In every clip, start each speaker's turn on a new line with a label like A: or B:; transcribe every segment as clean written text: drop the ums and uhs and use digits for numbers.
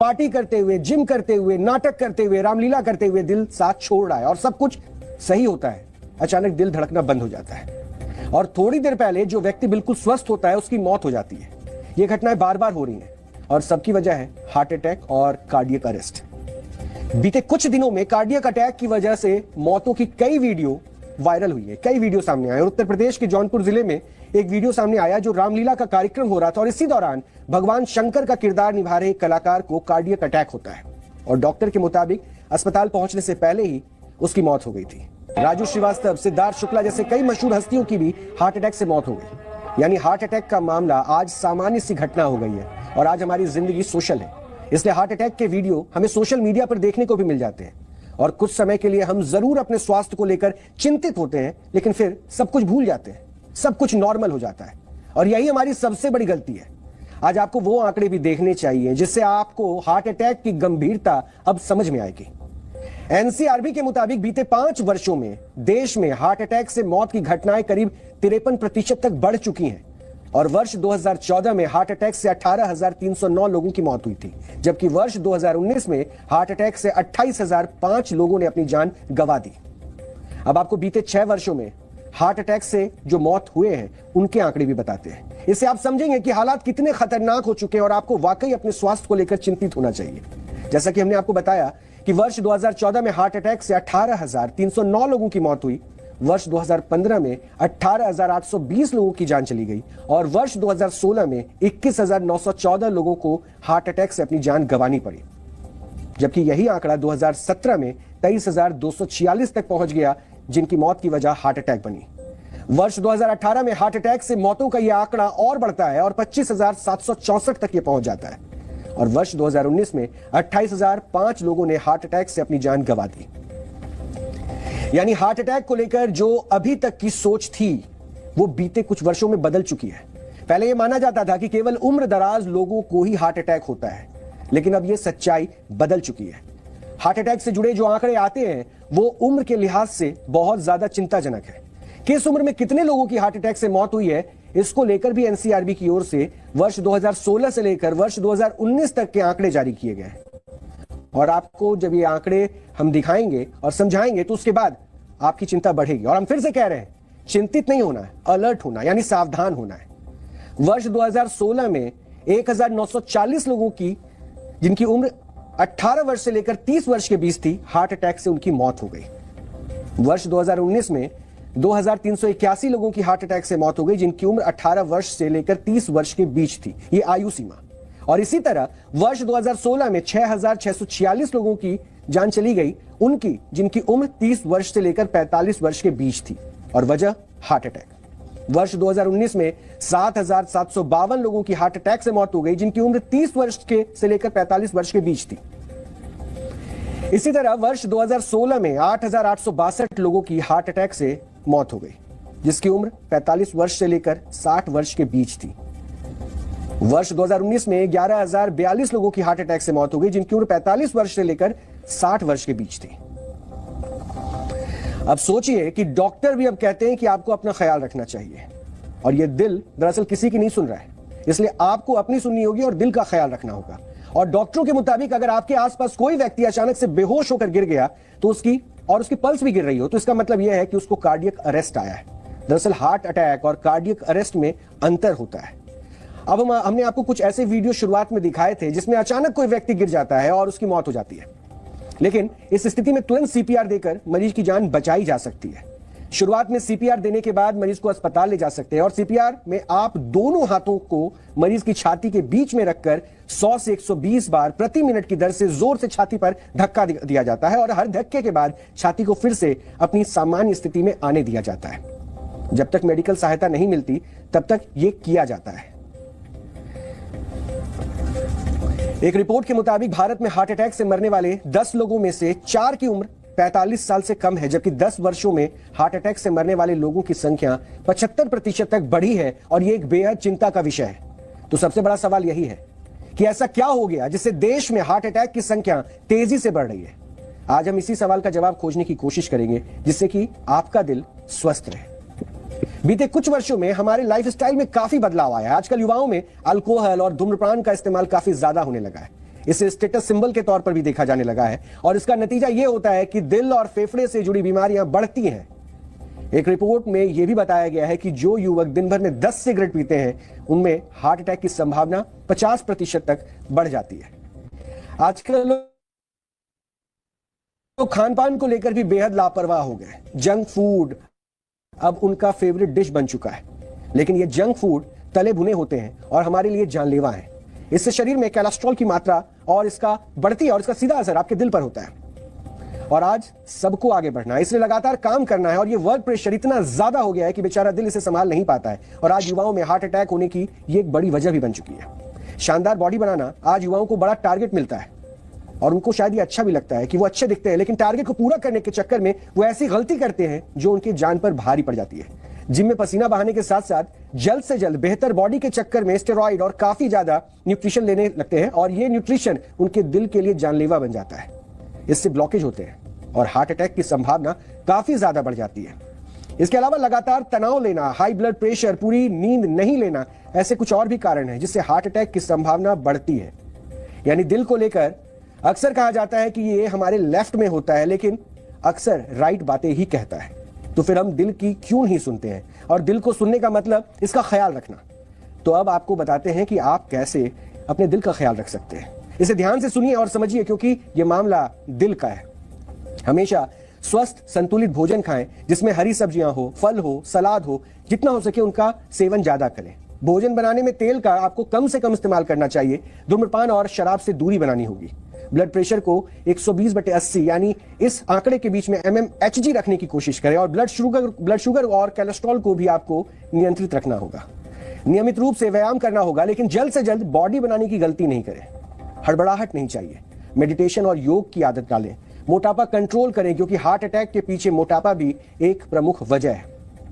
A: Party करते हुए, gym करते हुए, नाटक करते हुए, रामलीला करते हुए दिल साथ छोड़ रहा है और सब कुछ सही होता है, अचानक दिल धड़कना बंद हो जाता है और थोड़ी देर पहले जो व्यक्ति बिल्कुल स्वस्थ होता है उसकी मौत हो जाती है। ये घटनाएं बार बार हो रही हैं और सबकी वजह है हार्ट अटैक और कार्डियक अरेस्ट। बीते कुछ दिनों में कार्डियक अटैक की वजह से मौतों की कई वीडियो वायरल हुई है, कई वीडियो सामने आए और उत्तर प्रदेश के जौनपुर जिले में एक वीडियो सामने आया जो रामलीला का कार्यक्रम हो रहा था और इसी दौरान भगवान शंकर का किरदार निभा रहे कलाकार को कार्डियक अटैक होता है और डॉक्टर के मुताबिक अस्पताल पहुंचने से पहले ही उसकी मौत हो गई थी। राजू श्रीवास्तव, सिद्धार्थ शुक्ला जैसे कई मशहूर हस्तियों की भी हार्ट अटैक से मौत हो गई। यानी हार्ट अटैक का मामला आज सामान्य सी घटना हो गई है और आज हमारी जिंदगी सोशल है, इसलिए हार्ट अटैक के वीडियो हमें सोशल मीडिया पर देखने को भी मिल जाते हैं और कुछ समय के लिए हम जरूर अपने स्वास्थ्य को लेकर चिंतित होते हैं, लेकिन फिर सब कुछ भूल जाते हैं, सब कुछ नॉर्मल हो जाता है और यही हमारी सबसे बड़ी गलती है। आज आपको वो आंकड़े भी देखने चाहिए जिससे आपको हार्ट अटैक की गंभीरता अब समझ में आएगी। एनसीआरबी के मुताबिक बीते 5 वर्षों में देश में हार्ट अटैक से मौत की घटनाएं करीब 53% तक बढ़ चुकी हैं और वर्ष 2014 में हार्ट अटैक से 18,309 लोगों की मौत हुई थी, जबकि वर्ष 2019 में हार्ट अटैक से 28,005 लोगों ने अपनी जान गंवा दी। अब आपको बीते 6 वर्षों में हार्ट अटैक से जो मौत हुए हैं उनके आंकड़े भी बताते हैं। इससे आप समझेंगे कि हालात कितने खतरनाक हो चुके हैं और आपको वाकई अपने स्वास्थ्य को लेकर चिंतित होना चाहिए। जैसा कि हमने आपको बताया कि वर्ष 2014 में हार्ट अटैक से 18,309 लोगों की मौत हुई, वर्ष 2015 में 18,820 लोगों की जान चली गई और वर्ष 2016 में 21,914 लोगों को हार्ट अटैक से अपनी जान गंवानी पड़ी, जबकि यही आंकड़ा 2017 में 23,246 तक पहुंच गया जिनकी मौत की वजह हार्ट अटैक बनी। वर्ष 2018 में हार्ट अटैक से मौतों का यह आंकड़ा और बढ़ता है और 25,764 तक यह पहुंच जाता है और वर्ष 2019 में 28,005 लोगों ने हार्ट अटैक से अपनी जान गंवा दी। यानी हार्ट अटैक को लेकर जो अभी तक की सोच थी वो बीते कुछ वर्षों में बदल चुकी है। पहले यह माना जाता था कि केवल उम्र दराज लोगों को ही हार्ट अटैक होता है, लेकिन अब यह सच्चाई बदल चुकी है। हार्ट अटैक से जुड़े जो आंकड़े आते हैं वो उम्र के लिहाज से बहुत ज्यादा चिंताजनक है। किस उम्र में कितने लोगों की हार्ट अटैक से मौत हुई है, इसको लेकर भी एनसीआरबी की ओर से वर्ष 2016 से लेकर वर्ष 2019 तक के आंकड़े जारी किए गए हैं और आपको जब ये आंकड़े हम दिखाएंगे और समझाएंगे तो उसके बाद आपकी चिंता बढ़ेगी। और हम फिर से कह रहे हैं, चिंतित नहीं होना है, अलर्ट होना यानी सावधान होना है। वर्ष 2016 में 1,940 लोगों की जिनकी उम्र 18 वर्ष से लेकर 30 वर्ष के बीच थी, हार्ट अटैक से उनकी मौत हो गई। वर्ष 2019 में 2,381 लोगों की हार्ट अटैक से मौत हो गई जिनकी उम्र 18 वर्ष से लेकर 30 वर्ष के बीच थी, ये आयु सीमा। और इसी तरह वर्ष 2016 में 6,646 लोगों की जान चली गई उनकी जिनकी उम्र 30 वर्ष से लेकर 45 वर्ष के बीच थी और वजह हार्ट अटैक। वर्ष 2019 में 7,752 लोगों की हार्ट अटैक से मौत हो गई जिनकी उम्र 30 वर्ष के से लेकर 45 वर्ष के बीच थी। इसी तरह वर्ष 2016 में 8,862 लोगों की हार्ट अटैक से मौत हो गई जिसकी उम्र 45 वर्ष से लेकर 60 वर्ष के बीच थी। वर्ष 2019 में 11,042 लोगों की हार्ट अटैक से मौत हो गई जिनकी उम्र 45 वर्ष से लेकर 60 वर्ष के बीच थी। अब सोचिए कि डॉक्टर भी अब कहते हैं कि आपको अपना ख्याल रखना चाहिए और यह दिल दरअसल किसी की नहीं सुन रहा है, इसलिए आपको अपनी सुननी होगी और दिल का ख्याल रखना होगा। और डॉक्टरों के मुताबिक अगर आपके आसपास कोई व्यक्ति अचानक से बेहोश होकर गिर गया तो उसकी पल्स भी गिर रही हो तो इसका मतलब यह है कि उसको कार्डियक अरेस्ट आया है। दरअसल हार्ट अटैक और कार्डियक अरेस्ट में अंतर होता है। अब हमने आपको कुछ ऐसे वीडियो शुरुआत में दिखाए थे जिसमें अचानक कोई व्यक्ति गिर जाता है और उसकी मौत हो जाती है, लेकिन इस स्थिति में तुरंत सीपीआर देकर मरीज की जान बचाई जा सकती है। शुरुआत में सीपीआर देने के बाद मरीज को अस्पताल ले जा सकते हैं और सीपीआर में आप दोनों हाथों को मरीज की छाती के बीच में रखकर 100 से 120 बार प्रति मिनट की दर से जोर से छाती पर धक्का दिया जाता है और हर धक्के के बाद छाती को फिर से अपनी सामान्य स्थिति में आने दिया जाता है। जब तक मेडिकल सहायता नहीं मिलती तब तक यह किया जाता है। एक रिपोर्ट के मुताबिक भारत में हार्ट अटैक से मरने वाले 10 लोगों में से 4 की उम्र 45 साल से कम है, जबकि 10 वर्षों में हार्ट अटैक से मरने वाले लोगों की संख्या 75% तक बढ़ी है और यह एक बेहद चिंता का विषय है। तो सबसे बड़ा सवाल यही है कि ऐसा क्या हो गया जिससे देश में हार्ट अटैक की संख्या तेजी से बढ़ रही है। आज हम इसी सवाल का जवाब खोजने की कोशिश करेंगे जिससे कि आपका दिल स्वस्थ रहे। बीते कुछ वर्षों में हमारे लाइफस्टाइल में काफी बदलाव आया है। आजकल युवाओं में अल्कोहल और धूम्रपान का इस्तेमाल काफी ज्यादा होने लगा है। इसे स्टेटस सिंबल के तौर पर भी देखा जाने लगा है और इसका नतीजा यह होता है कि दिल और फेफड़े से जुड़ी बीमारियां बढ़ती हैं। एक रिपोर्ट में यह भी बताया गया है कि जो युवक दिन भर में 10 सिगरेट पीते हैं उनमें हार्ट अटैक की संभावना 50% तक बढ़ जाती है। आजकल तो खान पान को लेकर भी बेहद लापरवाह हो गए। जंक फूड अब उनका फेवरेट डिश बन चुका है, लेकिन ये जंक फूड तले भुने होते हैं और हमारे लिए जानलेवा है। इससे शरीर में कोलेस्ट्रॉल की मात्रा और इसका बढ़ती है और इसका सीधा असर आपके दिल पर होता है। और आज सबको आगे बढ़ना है, इसलिए लगातार काम करना है और ये वर्क प्रेशर इतना ज्यादा हो गया है कि बेचारा दिल इसे संभाल नहीं पाता है और आज युवाओं में हार्ट अटैक होने की ये एक बड़ी वजह भी बन चुकी है। शानदार बॉडी बनाना आज युवाओं को बड़ा टारगेट मिलता है और उनको शायद ये अच्छा भी लगता है कि वो अच्छे दिखते हैं, लेकिन टारगेट को पूरा करने के चक्कर में वो ऐसी गलती करते हैं जो उनकी जान पर भारी पड़ जाती है। जिम में पसीना बहाने के साथ साथ जल्द से जल्द बेहतर बॉडी के चक्कर में स्टेरॉइड और काफी ज्यादा न्यूट्रिशन लेने लगते हैं और ये न्यूट्रिशन उनके दिल के लिए जानलेवा बन जाता है। इससे ब्लॉकेज होते हैं और हार्ट अटैक की संभावना काफी ज्यादा बढ़ जाती है। इसके अलावा लगातार तनाव लेना, हाई ब्लड प्रेशर, पूरी नींद नहीं लेना, ऐसे कुछ और भी कारण हैं जिससे हार्ट अटैक की संभावना बढ़ती है। यानी दिल को लेकर अक्सर कहा जाता है कि ये हमारे लेफ्ट में होता है, लेकिन अक्सर राइट बातें ही कहता है। तो फिर हम दिल की क्यों नहीं सुनते हैं? और दिल को सुनने का मतलब इसका ख्याल रखना। तो अब आपको बताते हैं कि आप कैसे अपने दिल का ख्याल रख सकते हैं। इसे ध्यान से सुनिए और समझिए, क्योंकि यह मामला दिल का है। हमेशा स्वस्थ संतुलित भोजन खाएं जिसमें हरी सब्जियां हो, फल हो, सलाद हो, जितना हो सके उनका सेवन ज्यादा करें। भोजन बनाने में तेल का आपको कम से कम इस्तेमाल करना चाहिए। धूम्रपान और शराब से दूरी बनानी होगी। ब्लड प्रेशर को 120/80 यानी इस आंकड़े के बीच में mmHg रखने की कोशिश करें और ब्लड शुगर और कोलेस्ट्रॉल को भी आपको नियंत्रित रखना होगा। नियमित रूप से व्यायाम करना होगा, लेकिन जल्द से जल्द बॉडी बनाने की गलती नहीं करें। हड़बड़ाहट नहीं चाहिए। मेडिटेशन और योग की आदत डालें। मोटापा कंट्रोल करें, क्योंकि हार्ट अटैक के पीछे मोटापा भी एक प्रमुख वजह है।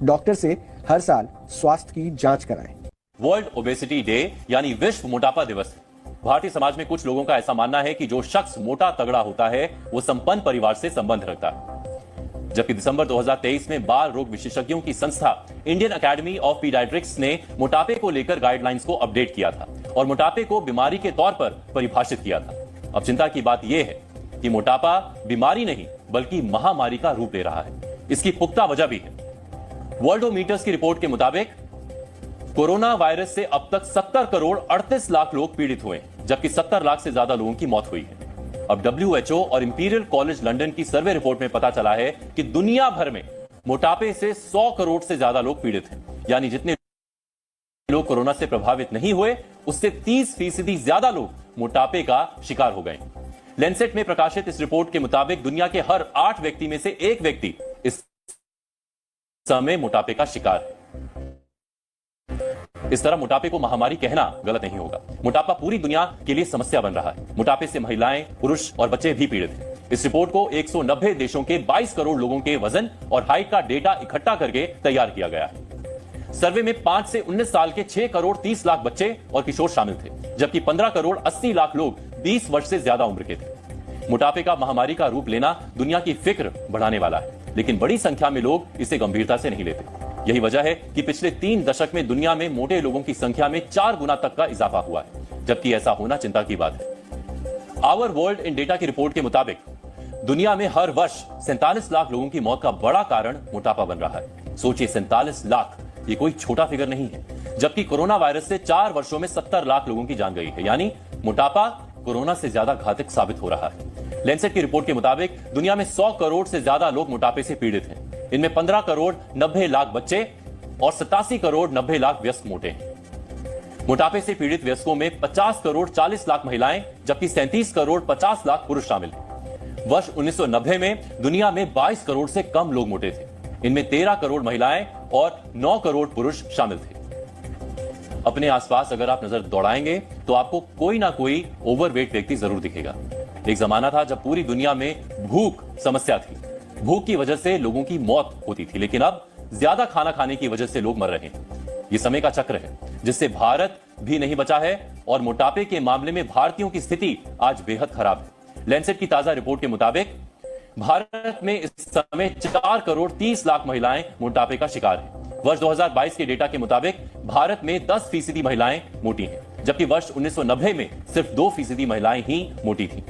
A: डॉक्टर से हर साल स्वास्थ्य की जांच कराएं।
B: वर्ल्ड ओबेसिटी डे यानी विश्व मोटापा दिवस। भारतीय समाज में कुछ लोगों का ऐसा मानना है कि जो शख्स मोटा तगड़ा होता है वो संपन्न परिवार से संबंध रखता है। जबकि दिसंबर 2023 में बाल रोग विशेषज्ञों की संस्था इंडियन एकेडमी ऑफ पीडियाट्रिक्स ने मोटापे को लेकर गाइडलाइंस को अपडेट किया था और मोटापे को बीमारी के तौर पर परिभाषित किया था। अब चिंता की बात यह है कि मोटापा बीमारी नहीं बल्कि महामारी का रूप ले रहा है। इसकी पुख्ता वजह भी है। वर्ल्डोमीटर्स की रिपोर्ट के मुताबिक कोरोना वायरस से अब तक 70 करोड़ 38 लाख लोग पीड़ित हुए, जबकि 70 लाख से ज्यादा लोगों की मौत हुई है। अब WHO और इंपीरियल कॉलेज लंदन की सर्वे रिपोर्ट में पता चला है कि दुनिया भर में मोटापे से 100 करोड़ से ज्यादा लोग पीड़ित हैं। यानी जितने लोग कोरोना से प्रभावित नहीं हुए उससे 30% ज्यादा लोग मोटापे का शिकार हो गए। लैंसेट में प्रकाशित इस रिपोर्ट के मुताबिक दुनिया के हर 8 व्यक्ति में से 1 व्यक्ति इस समय मोटापे का शिकार है। इस तरह मोटापे को महामारी कहना गलत नहीं होगा। मोटापा पूरी दुनिया के लिए समस्या बन रहा है। मोटापे से महिलाएं, पुरुष और बच्चे भी पीड़ित हैं। इस रिपोर्ट को 190 देशों के 22 करोड़ लोगों के वजन और हाइट का डेटा इकट्ठा करके तैयार किया गया है। सर्वे में 5 से 19 साल के 6 करोड़ 30 लाख बच्चे और किशोर शामिल थे, जबकि 15 करोड़ 80 लाख लोग 20 वर्ष से ज्यादा उम्र के थे। मोटापे का महामारी का रूप लेना दुनिया की फिक्र बढ़ाने वाला है, लेकिन बड़ी संख्या में लोग इसे गंभीरता से नहीं लेते। यही वजह है कि पिछले 3 दशक में दुनिया में मोटे लोगों की संख्या में 4 गुना तक का इजाफा हुआ है, जबकि ऐसा होना चिंता की बात है। आवर वर्ल्ड इन डेटा की रिपोर्ट के मुताबिक दुनिया में हर वर्ष 47 लाख लोगों की मौत का बड़ा कारण मोटापा बन रहा है। सोचिए, 47 लाख, ये कोई छोटा फिगर नहीं है। जबकि कोरोना वायरस से 4 वर्षों में 70 लाख लोगों की जान गई है। यानी मोटापा कोरोना से ज्यादा घातक साबित हो रहा है। लैंसेट की रिपोर्ट के मुताबिक दुनिया में 100 करोड़ से ज्यादा लोग मोटापे से पीड़ित हैं। इनमें 15 करोड़ 90 लाख बच्चे और 87 करोड़ 90 लाख वयस्क मोटे हैं। मोटापे से पीड़ित वयस्कों में 50 करोड़ 40 लाख महिलाएं, जबकि 37 करोड़ 50 लाख पुरुष शामिल हैं। वर्ष 1990 में दुनिया में 22 करोड़ से कम लोग मोटे थे। इनमें 13 करोड़ महिलाएं और 9 करोड़ पुरुष शामिल थे। अपने आसपास अगर आप नजर दौड़ाएंगे तो आपको कोई ना कोई ओवरवेट व्यक्ति जरूर दिखेगा। एक जमाना था जब पूरी दुनिया में भूख समस्या थी। भूख की वजह से लोगों की मौत होती थी, लेकिन अब ज्यादा खाना खाने की वजह से लोग मर रहे हैं। ये समय का चक्र है जिससे भारत भी नहीं बचा है और मोटापे के मामले में भारतीयों की स्थिति आज बेहद खराब है। लैंसेट की ताजा रिपोर्ट के मुताबिक भारत में इस समय 4 करोड़ 30 लाख महिलाएं मोटापे का शिकार हैं। वर्ष 2022 के डेटा के मुताबिक भारत में 10% महिलाएं मोटी हैं, जबकि वर्ष 1990 में सिर्फ 2% महिलाएं ही मोटी थीं।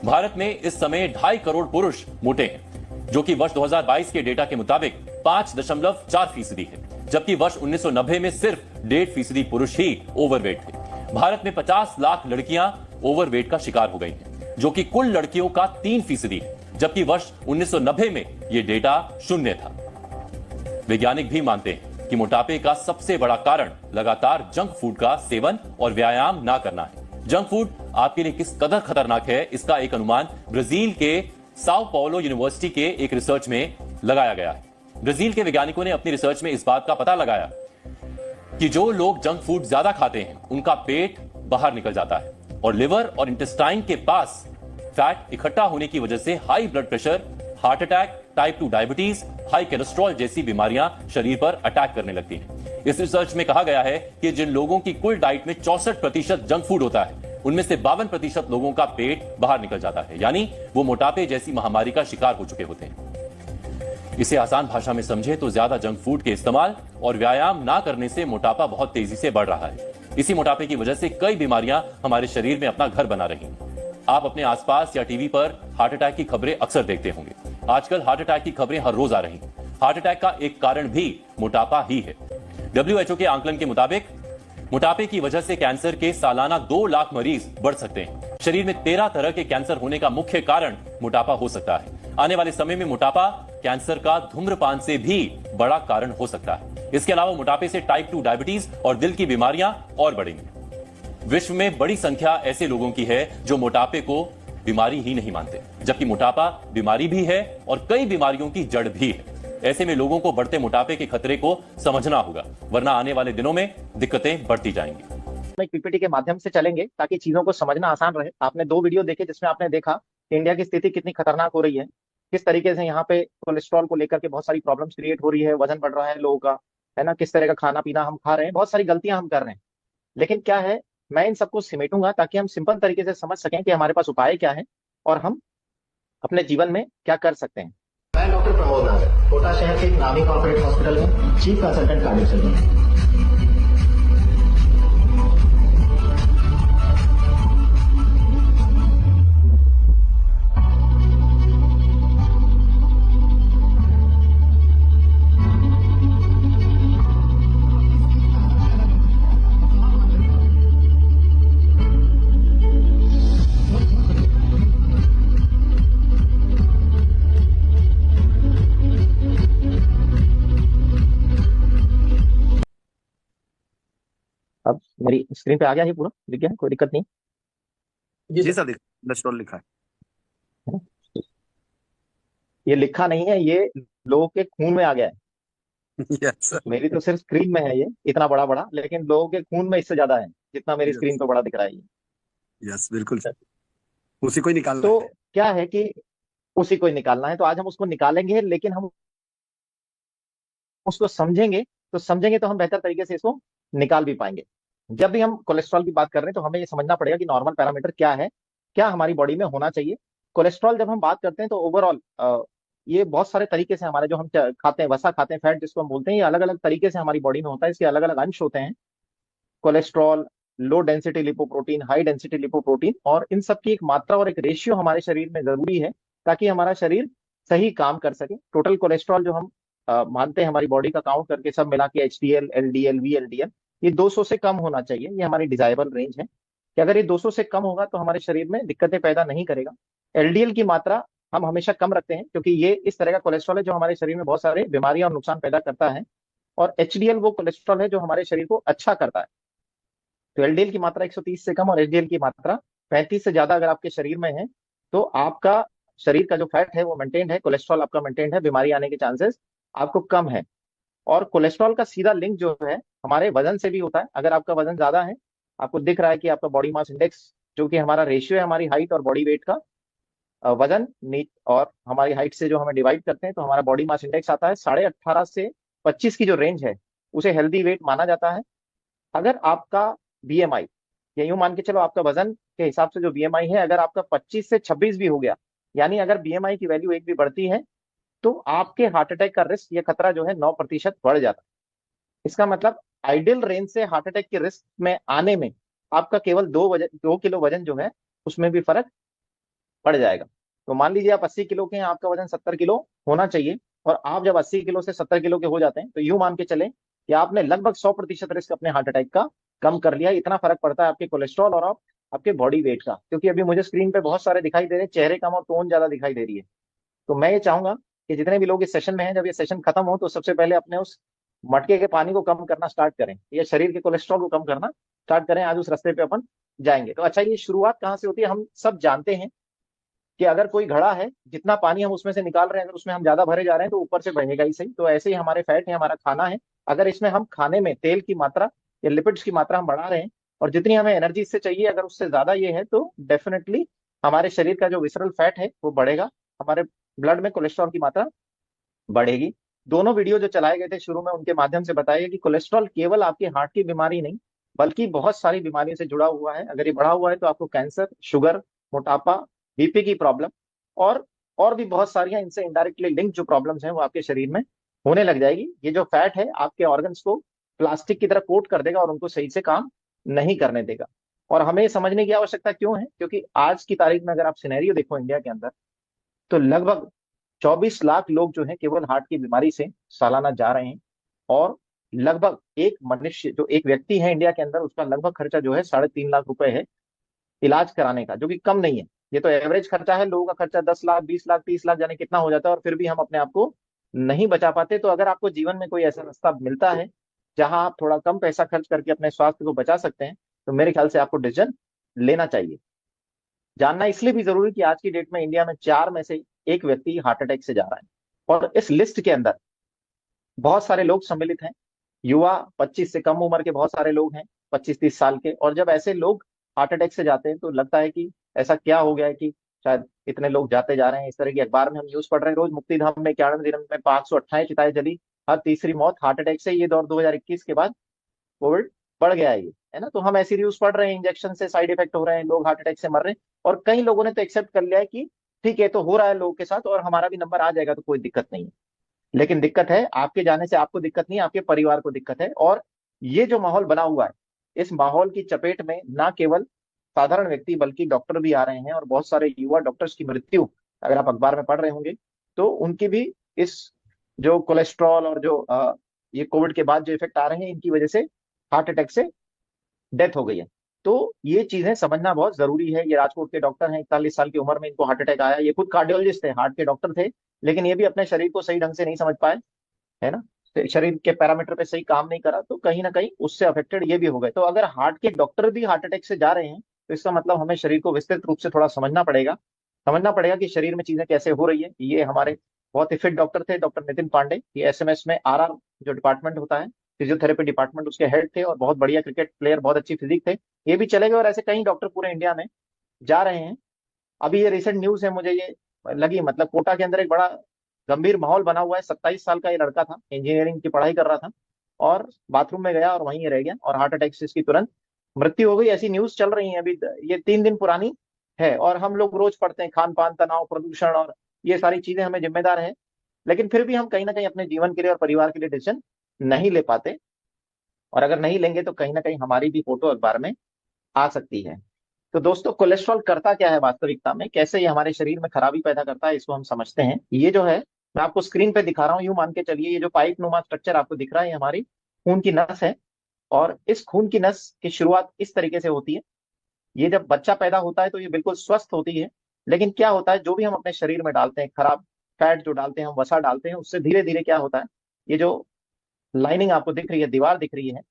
B: भारत में इस समय 2.5 करोड़ पुरुष मोटे हैं, जो कि वर्ष 2022 के डेटा के मुताबिक 5.4% है, जबकि वर्ष 1990 में सिर्फ 1.5% पुरुष ही ओवरवेट थे। भारत में 50 लाख लड़कियां ओवरवेट का शिकार हो गई हैं, जो कि कुल लड़कियों का 3% है, जबकि वर्ष 1990 में यह डेटा 0 था। वैज्ञानिक भी मानते हैं कि मोटापे का सबसे बड़ा कारण लगातार जंक फूड का सेवन और व्यायाम ना करना है। जंक फूड आपके लिए किस कदर खतरनाक है, इसका एक अनुमान ब्राजील के साओ पाउलो यूनिवर्सिटी के एक रिसर्च में लगाया गया है। ब्राजील के वैज्ञानिकों ने अपनी रिसर्च में इस बात का पता लगाया कि जो लोग जंक फूड ज्यादा खाते हैं उनका पेट बाहर निकल जाता है और लिवर और इंटेस्टाइन के पास फैट इकट्ठा होने की वजह से high blood pressure, heart attack, type 2 diabetes, high cholesterol जैसी बीमारियां शरीर पर अटैक करने लगती हैं। इस रिसर्च में कहा गया है कि जिन लोगों की कुल डाइट में 64% जंक फूड होता है, उनमें से 52% लोगों का पेट बाहर निकल जाता है, यानी वो मोटापे जैसी महामारी का शिकार हो चुके होते हैं। इसे आसान भाषा में समझे तो ज्यादा जंक फूड के इस्तेमाल और व्यायाम ना करने से मोटापा बहुत तेजी से बढ़ रहा है। इसी मोटापे की वजह से कई बीमारियां हमारे शरीर में अपना घर बना रही हैं। आप अपने आसपास या टीवी पर हार्ट अटैक की खबरें अक्सर देखते होंगे। आजकल हार्ट अटैक की खबरें हर रोज आ रही हैं। हार्ट अटैक का एक कारण भी मोटापा ही है। WHO के आंकलन के मुताबिक मोटापे की वजह से कैंसर के सालाना 2 लाख मरीज बढ़ सकते हैं। शरीर में 13 तरह के कैंसर होने का मुख्य कारण मोटापा हो सकता है। आने वाले समय में मोटापा कैंसर का धूम्रपान से भी बड़ा कारण हो सकता है। इसके अलावा मोटापे से टाइप 2 डायबिटीज और दिल की बीमारियां और बढ़ेंगी। विश्व में बड़ी संख्या ऐसे लोगों की है जो मोटापे को बीमारी ही नहीं मानते, जबकि मोटापा बीमारी भी है और कई बीमारियों की जड़ भी है। ऐसे में लोगों को बढ़ते मोटापे के खतरे को समझना होगा, वरना आने वाले दिनों में दिक्कतें बढ़ती जाएंगी।
C: हम एक पीपीटी के माध्यम से चलेंगे ताकि चीजों को समझना आसान रहे। आपने 2 वीडियो देखे जिसमें आपने देखा कि इंडिया की स्थिति कितनी खतरनाक हो रही है, किस तरीके से यहाँ पे कोलेस्ट्रॉल को लेकर के बहुत सारी प्रॉब्लम्स क्रिएट हो रही है, वजन बढ़ रहा है लोगों का, है ना, किस तरह का खाना पीना हम खा रहे हैं, बहुत सारी गलतियां हम कर रहे हैं। लेकिन क्या है, मैं इन सबको सिमेटूंगा ताकि हम सिंपल तरीके से समझ सकें कि हमारे पास उपाय क्या है और हम अपने जीवन में क्या कर सकते हैं।
D: मैं डॉक्टर प्रमोद नागर, कोटा शहर के एक नामी कॉर्पोरेट हॉस्पिटल में चीफ कंसल्टेंट कार्डियक सर्जन हूं।
C: अब मेरी स्क्रीन पे आ गया है पूरा, दिख गया है, कोई दिक्कत नहीं?
E: जी सर, कोलेस्ट्रॉल लिखा है।
C: ये लिखा नहीं है, ये लोगों के खून में आ गया है।
E: Yes sir.
C: मेरी तो सिर्फ स्क्रीन में है ये इतना बड़ा बड़ा, लेकिन लोगों के खून में इससे ज्यादा है जितना मेरी
E: Yes.
C: स्क्रीन पे बड़ा दिख रहा है ये।
E: यस बिल्कुल सर, उसी को ही निकालना
C: तो
E: है।
C: क्या है कि उसी को ही निकालना है, तो आज हम उसको निकालेंगे, लेकिन हम उसको समझेंगे तो हम बेहतर तरीके से इसको निकाल भी पाएंगे। जब भी हम कोलेस्ट्रॉल की बात कर रहे हैं तो हमें ये समझना पड़ेगा कि नॉर्मल पैरामीटर क्या है, क्या हमारी बॉडी में होना चाहिए। कोलेस्ट्रॉल जब हम बात करते हैं तो ओवरऑल ये बहुत सारे तरीके से हमारे जो हम खाते हैं, वसा खाते हैं, फैट जिसको हम बोलते हैं, ये अलग अलग तरीके से हमारी बॉडी में होता है। इसके अलग अलग अंश होते हैं, cholesterol, low density lipoprotein, high density lipoprotein, और इन सब की एक मात्रा और एक रेशियो हमारे शरीर में जरूरी है ताकि हमारा शरीर सही काम कर सके। टोटल कोलेस्ट्रॉल जो हम मानते हैं हमारी बॉडी का काउंट करके सब मिला के HDL, LDL, VLDL, ये 200 से कम होना चाहिए। ये हमारी डिजायरेबल रेंज है कि अगर ये 200 से कम होगा तो हमारे शरीर में दिक्कतें पैदा नहीं करेगा। LDL की मात्रा हम हमेशा कम रखते हैं क्योंकि ये इस तरह का कोलेस्ट्रॉल है जो हमारे शरीर में बहुत सारे बीमारियां और नुकसान पैदा करता है, और HDL वो कोलेस्ट्रॉल है जो हमारे शरीर को अच्छा करता है। तो LDL की मात्रा 130 से कम और HDL की मात्रा 35 से ज्यादा अगर आपके शरीर में है तो आपका शरीर का जो फैट है वो मेंटेन्ड है, कोलेस्ट्रॉल आपका मेंटेन्ड है, बीमारी आने के चांसेस आपको कम है। और कोलेस्ट्रॉल का सीधा लिंक जो है हमारे वजन से भी होता है। अगर आपका वजन ज्यादा है, आपको दिख रहा है कि आपका बॉडी मास इंडेक्स, जो कि हमारा रेशियो है हमारी हाइट और बॉडी वेट का, वजन नीट और हमारी हाइट से जो हमें डिवाइड करते हैं तो हमारा बॉडी मास इंडेक्स आता है 18.5 से 25 की जो रेंज है उसे हेल्दी वेट माना जाता है। अगर आपका BMI, या यूं मान के चलो आपका वजन के हिसाब से जो BMI है, अगर आपका 25 से 26 भी हो गया, यानी अगर BMI की वैल्यू 1 भी बढ़ती है तो आपके हार्ट अटैक का रिस्क, ये खतरा जो है 9% बढ़ जाता है। इसका मतलब आइडियल रेंज से हार्ट अटैक के रिस्क में आने में आपका केवल 2 किलो वजन जो है उसमें भी फर्क पड़ जाएगा। तो मान लीजिए आप 80 किलो के हैं, आपका वजन 70 किलो होना चाहिए, और आप जब 80 किलो से 70 किलो के हो जाते हैं तो यूं मान के चले कि आपने लगभग 100% रिस्क अपने हार्ट अटैक का कम कर लिया। इतना फर्क पड़ता है आपके कोलेस्ट्रॉल और आपके बॉडी वेट का। क्योंकि अभी मुझे स्क्रीन पे बहुत सारे दिखाई दे रहे हैं, चेहरे कम और टोन ज्यादा दिखाई दे रही है। तो मैं ये चाहूंगा कि जितने भी लोग इस सेशन में हैं, जब ये सेशन खत्म हो तो सबसे पहले अपने उस मटके के पानी को कम करना स्टार्ट करें, या शरीर के कोलेस्ट्रॉल को कम करना स्टार्ट करें। आज उस रास्ते पे अपन जाएंगे। तो अच्छा, ये शुरुआत कहाँ से होती है? हम सब जानते हैं कि अगर कोई घड़ा है, जितना पानी हम उसमें से निकाल रहे हैं, अगर उसमें हम ज्यादा भरे जा रहे हैं तो ऊपर से बहेगा ही सही। तो ऐसे ही हमारे फैट है, हमारा खाना है, अगर इसमें हम खाने में तेल की मात्रा या लिपिड्स की मात्रा हम बढ़ा रहे हैं, और जितनी हमें एनर्जी इससे चाहिए अगर उससे ज्यादा ये है, तो डेफिनेटली हमारे शरीर का जो विसरल फैट है वो बढ़ेगा, हमारे ब्लड में कोलेस्ट्रॉल की मात्रा बढ़ेगी। दोनों वीडियो जो चलाए गए थे शुरू में, उनके माध्यम से बताया गया कि कोलेस्ट्रॉल केवल आपकी हार्ट की बीमारी नहीं, बल्कि बहुत सारी बीमारियों से जुड़ा हुआ है। अगर ये बढ़ा हुआ है तो आपको कैंसर, शुगर, मोटापा, बीपी की प्रॉब्लम और भी बहुत सारी इनसे इनडायरेक्टली लिंक जो प्रॉब्लम्स हैं वो आपके शरीर में होने लग जाएगी। ये जो फैट है आपके ऑर्गन्स को प्लास्टिक की तरह कोट कर देगा और उनको सही से काम नहीं करने देगा। और हमें ये समझने की आवश्यकता क्यों है? क्योंकि आज की तारीख में अगर आप सिनेरियो देखो इंडिया के अंदर, तो लगभग 24 लाख लोग जो है केवल हार्ट की बीमारी से सालाना जा रहे हैं। और लगभग एक मनुष्य, जो एक व्यक्ति है इंडिया के अंदर, उसका लगभग खर्चा जो है 3.5 लाख रुपए है इलाज कराने का, जो कि कम नहीं है। ये तो एवरेज खर्चा है, लोगों का खर्चा 10 लाख, 20 लाख, 30 लाख, जाने कितना हो जाता है, और फिर भी हम अपने आप को नहीं बचा पाते। तो अगर आपको जीवन में कोई ऐसा रास्ता मिलता है जहां आप थोड़ा कम पैसा खर्च करके अपने स्वास्थ्य को बचा सकते हैं, तो मेरे ख्याल से आपको डिसीजन लेना चाहिए। जानना इसलिए भी जरूरी कि आज की डेट में इंडिया में 4 में से 1 व्यक्ति हार्ट अटैक से जा रहा है। और इस लिस्ट के अंदर बहुत सारे लोग सम्मिलित हैं, युवा, 25 से कम उम्र के बहुत सारे लोग हैं, 25-30 साल के। और जब ऐसे लोग हार्ट अटैक से जाते हैं तो लगता है कि ऐसा क्या हो गया है कि शायद इतने लोग जाते जा रहे हैं। इस तरह की अखबार में हम न्यूज पढ़ रहे हैं रोज, मुक्तिधाम में 91 दिन में 528 चिताएं जली, हर तीसरी मौत हार्ट अटैक से। ये दौर 2021 के बाद कोविड बढ़ गया है, ये है ना। तो हम ऐसी न्यूज पढ़ रहे हैं, इंजेक्शन से साइड इफेक्ट हो रहे हैं, लोग हार्ट अटैक से मर रहे हैं, और कई लोगों ने तो एक्सेप्ट कर लिया है कि ठीक है, तो हो रहा है लोगों के साथ और हमारा भी नंबर आ जाएगा तो कोई दिक्कत नहीं है। लेकिन दिक्कत है, आपके जाने से आपको दिक्कत नहीं, आपके परिवार को दिक्कत है। और ये जो माहौल बना हुआ है, इस माहौल की चपेट में ना केवल साधारण व्यक्ति बल्कि डॉक्टर भी आ रहे हैं। और बहुत सारे युवा डॉक्टर्स की मृत्यु अगर आप अखबार में पढ़ रहे होंगे, तो उनकी भी इस जो कोलेस्ट्रॉल और जो ये कोविड के बाद जो इफेक्ट आ रहे हैं, इनकी वजह से हार्ट अटैक से डेथ हो गई है। तो ये चीजें समझना बहुत जरूरी है। ये राजकोट के डॉक्टर हैं, 41 साल की उम्र में इनको हार्ट अटैक आया। ये खुद कार्डियोलॉजिस्ट थे, हार्ट के डॉक्टर थे, लेकिन ये भी अपने शरीर को सही ढंग से नहीं समझ पाए, है ना। तो शरीर के पैरामीटर पे सही काम नहीं करा, तो कहीं ना कहीं उससे अफेक्टेड ये भी हो गए। तो अगर हार्ट के डॉक्टर भी हार्ट अटैक से जा रहे हैं, तो इसका मतलब हमें शरीर को विस्तृत रूप से थोड़ा समझना पड़ेगा कि शरीर में चीजें कैसे हो रही है। ये हमारे बहुत ही फिट डॉक्टर थे, डॉक्टर नितिन पांडे। ये एसएमएस में आरआर जो डिपार्टमेंट होता है, फिजियोथेरेपी डिपार्टमेंट, उसके हेड थे, और बहुत बढ़िया क्रिकेट प्लेयर, बहुत अच्छी फिजिक थे। ये भी चले गए, और ऐसे कई डॉक्टर पूरे इंडिया में जा रहे हैं। अभी ये रिसेंट न्यूज है, मुझे ये लगी, मतलब कोटा के अंदर एक बड़ा गंभीर माहौल बना हुआ है। 27 साल का ये लड़का था, इंजीनियरिंग की पढ़ाई कर रहा था, और बाथरूम में गया और वहीं रह गया, और हार्ट अटैक से इसकी तुरंत मृत्यु हो गई। ऐसी न्यूज चल रही है अभी, ये 3 दिन पुरानी है। और हम लोग रोज पढ़ते हैं खान पान, तनाव, प्रदूषण और ये सारी चीजें हमें जिम्मेदार है, लेकिन फिर भी हम कहीं ना कहीं अपने जीवन के लिए और परिवार के लिए डिसीजन नहीं ले पाते। और अगर नहीं लेंगे तो कहीं ना कहीं हमारी भी फोटो अखबार में आ सकती है। तो दोस्तों, कोलेस्ट्रॉल करता क्या है वास्तविकता में, कैसे ये हमारे शरीर में खराबी पैदा करता है, इसको हम समझते हैं। ये जो है, मैं आपको स्क्रीन पे दिखा रहा हूँ, यूं मान के चलिए, ये जो पाइप नुमा स्ट्रक्चर आपको दिख रहा है, ये हमारी खून की नस है। और इस खून की नस की शुरुआत इस तरीके से होती है। ये जब बच्चा पैदा होता है तो ये बिल्कुल स्वस्थ होती है, लेकिन क्या होता है, जो भी हम अपने शरीर में डालते हैं, खराब फैट जो डालते हैं, हम वसा डालते हैं, उससे धीरे धीरे क्या होता है, ये जो लाइनिंग आपको दिख रही है, दीवार दिख रही है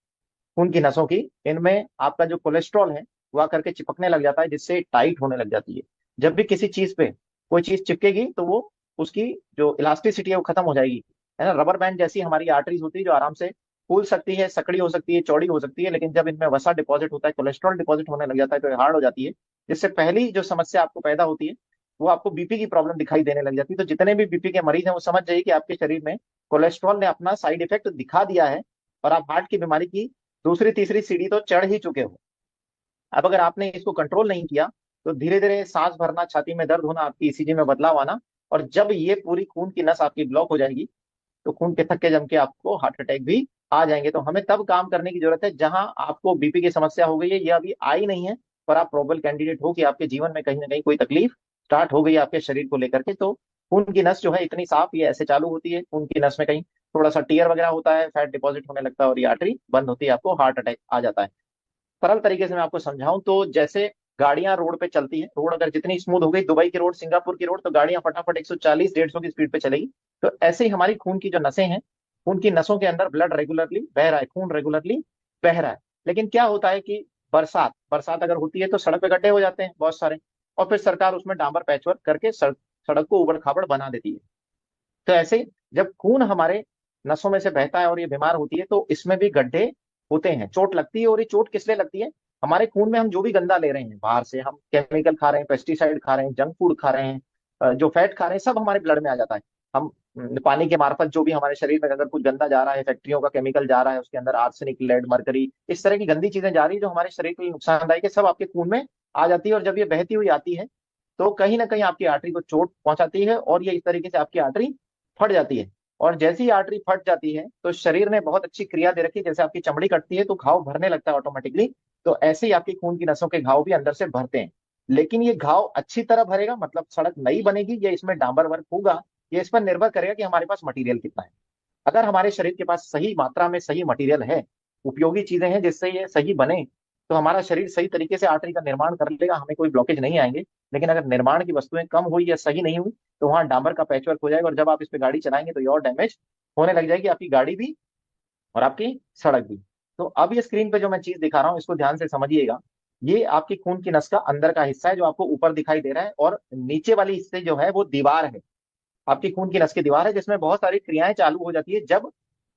C: खून की नसों की, इनमें आपका जो कोलेस्ट्रॉल है वो आकर के चिपकने लग जाता है, जिससे टाइट होने लग जाती है। जब भी किसी चीज पे कोई चीज चिपकेगी तो वो उसकी जो इलास्टिसिटी है वो खत्म हो जाएगी, है ना। रबर बैंड जैसी हमारी आर्टरीज होती है जो आराम से फूल सकती है, सकड़ी हो सकती है, चौड़ी हो सकती है, लेकिन जब इनमें वसा डिपॉजिट होता है, कोलेस्ट्रॉल डिपॉजिट होने लग जाता है, तो ये हार्ड हो जाती है। जिससे पहली जो समस्या आपको पैदा होती है वो आपको बीपी की प्रॉब्लम दिखाई देने लग जाती है। तो जितने भी बीपी के मरीज हैं वो समझ जाइए कि आपके शरीर में कोलेस्ट्रॉल ने अपना साइड इफेक्ट दिखा दिया है, और आप हार्ट की बीमारी की दूसरी तीसरी सीढ़ी तो चढ़ ही चुके हो। अब अगर आपने इसको कंट्रोल नहीं किया तो धीरे धीरे सांस भरना, छाती में दर्द होना, आपकी ईसीजी में बदलाव आना, और जब ये पूरी खून की नस आपकी ब्लॉक हो जाएगी तो खून के थक्के जम के आपको हार्ट अटैक भी आ जाएंगे। तो हमें तब काम करने की जरूरत है जहां आपको बीपी की समस्या हो गई है, ये अभी आई नहीं है, पर आप प्रोबेबल कैंडिडेट हो कि आपके जीवन में कहीं ना कहीं कोई तकलीफ स्टार्ट हो गई है आपके शरीर को लेकर के। तो खून की नस जो है इतनी साफ, ये ऐसे चालू होती है, खून की नस में कहीं थोड़ा सा टीयर वगैरह होता है, फैट डिपॉजिट होने लगता है और ये आर्टरी बंद होती है, आपको हार्ट अटैक आ जाता है। सरल तरीके से मैं आपको समझाऊं तो जैसे गाड़ियां रोड पे चलती हैं, रोड अगर जितनी स्मूथ हो गई, दुबई की रोड, सिंगापुर की रोड, तो गाड़ियां फटाफट 140 150 की स्पीड पे चलेगी। तो ऐसे ही हमारी खून की जो नसें हैं, खून की नसों के अंदर ब्लड रेगुलरली बह रहा है, खून रेगुलरली बह रहा है। लेकिन क्या होता है कि बरसात बरसात अगर होती है तो सड़क पे गड्ढे हो जाते हैं बहुत सारे, और फिर सरकार उसमें डांबर पैचवर्क करके सड़क सड़क को उबड़ खाबड़ बना देती है। तो ऐसे ही जब खून हमारे नसों में से बहता है और ये बीमार होती है, तो इसमें भी गड्ढे होते हैं, चोट लगती है। और ये चोट किस लिए लगती है? हमारे खून में हम जो भी गंदा ले रहे हैं बाहर से, हम केमिकल खा रहे हैं, पेस्टिसाइड खा रहे हैं, जंक फूड खा रहे हैं, जो फैट खा रहे हैं, सब हमारे ब्लड में आ जाता है। हम पानी के मार्फत जो भी हमारे शरीर में अगर कुछ गंदा जा रहा है, फैक्ट्रियों का केमिकल जा रहा है, उसके अंदर आर्सेनिक, लेड, मरकरी, इस तरह की गंदी चीजें जा रही है जो हमारे शरीर के लिए नुकसानदायक है, सब आपके खून में आ जाती है। और जब ये बहती हुई आती है तो कहीं ना कहीं आपकी आर्टरी को चोट पहुंचाती है और ये इस तरीके से आपकी आर्टरी फट जाती है। और जैसे ही आर्टरी फट जाती है तो शरीर ने बहुत अच्छी क्रिया दे रखी है, जैसे आपकी चमड़ी कटती है तो घाव भरने लगता है ऑटोमेटिकली, तो ऐसे ही आपकी खून की नसों के घाव भी अंदर से भरते हैं। लेकिन ये घाव अच्छी तरह भरेगा, मतलब सड़क नई बनेगी या इसमें डांबर वर्क होगा, ये इस पर निर्भर करेगा कि हमारे पास मटेरियल कितना है। अगर हमारे शरीर के पास सही मात्रा में सही मटेरियल है, उपयोगी चीजें हैं जिससे ये सही बने, तो हमारा शरीर सही तरीके से आर्टरी का निर्माण कर लेगा, हमें कोई ब्लॉकेज नहीं आएंगे। लेकिन अगर निर्माण की वस्तुएं कम हुई या सही नहीं हुई तो वहां डांबर का पैचवर्क हो जाएगा, और जब आप इस पे गाड़ी चलाएंगे तो ये और डैमेज होने लग जाएगी, आपकी गाड़ी भी और आपकी सड़क भी। तो अब ये स्क्रीन पे जो मैं चीज दिखा रहा हूँ इसको ध्यान से समझिएगा। ये आपकी खून की नस का अंदर का हिस्सा है जो आपको ऊपर दिखाई दे रहा है, और नीचे वाली हिस्से जो है वो दीवार है, आपकी खून की नस की दीवार है, जिसमें बहुत सारी क्रियाएं चालू हो जाती है जब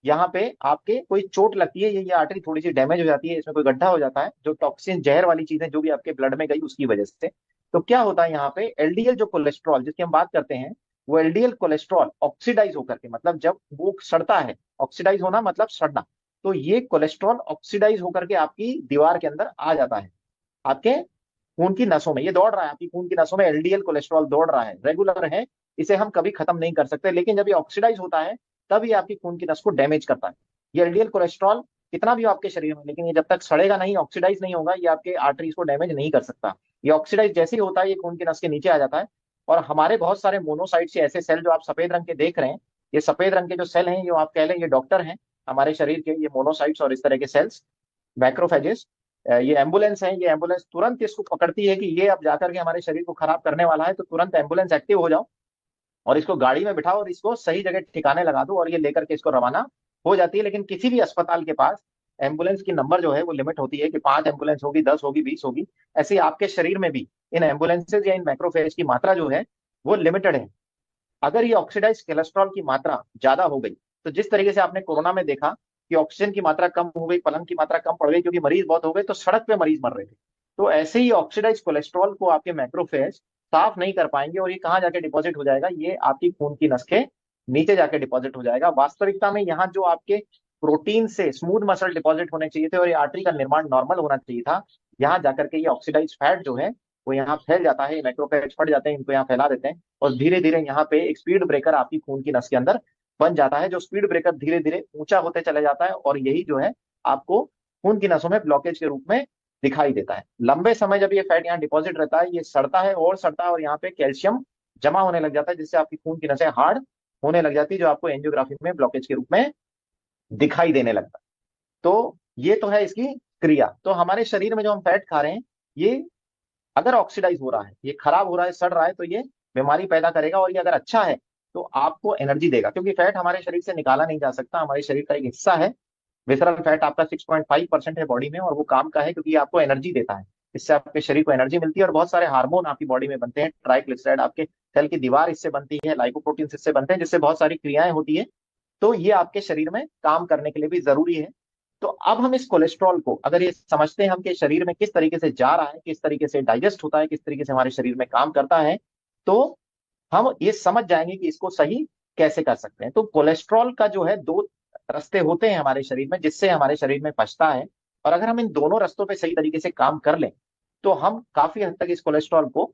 C: यहाँ पे आपके कोई चोट लगती है, ये आर्टरी थोड़ी सी डैमेज हो जाती है, इसमें कोई गड्ढा हो जाता है, जो टॉक्सिन जहर वाली चीजें जो भी आपके ब्लड में गई उसकी वजह से। तो क्या होता है यहाँ पे, एलडीएल जो कोलेस्ट्रॉल जिसकी हम बात करते हैं, वो एलडीएल कोलेस्ट्रॉल ऑक्सीडाइज होकर के, मतलब जब वो सड़ता है, ऑक्सीडाइज होना मतलब सड़ना, तो ये कोलेस्ट्रॉल ऑक्सीडाइज होकर के आपकी दीवार के अंदर आ जाता है, आपके खून की नसों में ये दौड़ रहा है, आपकी खून की नसों में एलडीएल कोलेस्ट्रॉल दौड़ रहा है, रेगुलर है, इसे हम कभी खत्म नहीं कर सकते। लेकिन जब ये ऑक्सीडाइज होता है तब ये आपकी खून की नस को डैमेज करता है। ये एलडीएल कोलेस्ट्रॉल कितना भी हो आपके शरीर में, लेकिन ये जब तक सड़ेगा नहीं, ऑक्सीडाइज नहीं होगा, ये आपके आर्टरीज को डैमेज नहीं कर सकता। ये ऑक्सीडाइज जैसे ही होता है ये खून की नस के नीचे आ जाता है, और हमारे बहुत सारे मोनोसाइट्स, ऐसे सेल जो आप सफेद रंग के देख रहे हैं, ये सफेद रंग के जो सेल हैं, जो आप कह लें ये डॉक्टर हैं हमारे शरीर के, ये मोनोसाइट्स और इस तरह के सेल्स, मैक्रोफेजेस, ये एम्बुलेंस है। ये एम्बुलेंस तुरंत इसको पकड़ती है कि ये अब जाकर के हमारे शरीर को खराब करने वाला है, तो तुरंत एम्बुलेंस एक्टिव हो जाओ और इसको गाड़ी में बिठाओ और इसको सही जगह ठिकाने लगा दो, और ये लेकर के इसको रवाना हो जाती है। लेकिन किसी भी अस्पताल के पास एम्बुलेंस की नंबर जो है वो लिमिट होती है कि 5 एम्बुलेंस होगी, 10 होगी, 20 होगी। ऐसे ही आपके शरीर में भी इन एम्बुलेंसेज या इन मैक्रोफेज की मात्रा जो है वो लिमिटेड है। अगर ये ऑक्सीडाइज कोलेस्ट्रॉल की मात्रा ज्यादा हो गई, तो जिस तरीके से आपने कोरोना में देखा कि ऑक्सीजन की मात्रा कम हो गई, पलंग की मात्रा कम पड़ गई क्योंकि मरीज बहुत हो गए, तो सड़क पे मरीज मर रहे थे। तो ऐसे ही ऑक्सीडाइज कोलेस्ट्रॉल को आपके मैक्रोफेज साफ नहीं कर पाएंगे, और ये कहाँ जाके डिपॉजिट हो जाएगा, ये आपकी खून की नस के नीचे जाके डिपॉजिट हो जाएगा। वास्तविकता में यहाँ जो आपके प्रोटीन से स्मूथ मसल डिपॉजिट होने चाहिए थे और ये आर्टरी का निर्माण नॉर्मल होना चाहिए था, यहाँ जाकर के ये ऑक्सीडाइज फैट जो है वो यहाँ फैल जाता है, मैक्रोफेज फट जाते हैं, इनको यहाँ फैला देते हैं, और धीरे धीरे यहाँ पे एक स्पीड ब्रेकर आपकी खून की नस के अंदर बन जाता है, जो स्पीड ब्रेकर धीरे धीरे ऊंचा होते चला जाता है, और यही जो है आपको खून की नसों में ब्लॉकेज के रूप में दिखाई देता है। लंबे समय जब ये फैट यहाँ डिपॉजिट रहता है, ये सड़ता है और सड़ता है, और यहाँ पे कैल्शियम जमा होने लग जाता है, जिससे आपकी खून की नसें हार्ड होने लग जाती है, जो आपको एंजियोग्राफी में ब्लॉकेज के रूप में दिखाई देने लगता है। तो ये तो है इसकी क्रिया। तो हमारे शरीर में जो हम फैट खा रहे हैं, ये अगर ऑक्सीडाइज हो रहा है, ये खराब हो रहा है, सड़ रहा है, तो ये बीमारी पैदा करेगा। और ये अगर अच्छा है तो आपको एनर्जी देगा, क्योंकि फैट हमारे शरीर से निकाला नहीं जा सकता, हमारे शरीर का एक हिस्सा है। विसरल फैट आपका 6.5% है बॉडी में, और वो काम का है क्योंकि ये आपको एनर्जी देता है, इससे आपके शरीर को एनर्जी मिलती है, और बहुत सारे हार्मोन आपकी बॉडी में बनते हैं, ट्राइग्लिसराइड आपके सेल की दीवार इससे बनती है, लाइकोप्रोटीन इससे बनते हैं, जिससे बहुत सारी क्रियाएं होती है। तो ये आपके शरीर में काम करने के लिए भी जरूरी है। तो अब हम इस कोलेस्ट्रॉल को अगर ये समझते हैं हम कि शरीर में किस तरीके से जा रहा है, किस तरीके से डाइजेस्ट होता है, किस तरीके से हमारे शरीर में काम करता है, तो हम ये समझ जाएंगे कि इसको सही कैसे कर सकते हैं। तो कोलेस्ट्रॉल का जो है 2 रास्ते होते हैं हमारे शरीर में, जिससे हमारे शरीर में पचता है, और अगर हम इन दोनों रास्तों पे सही तरीके से काम कर लें तो हम काफी हद तक इस कोलेस्ट्रॉल को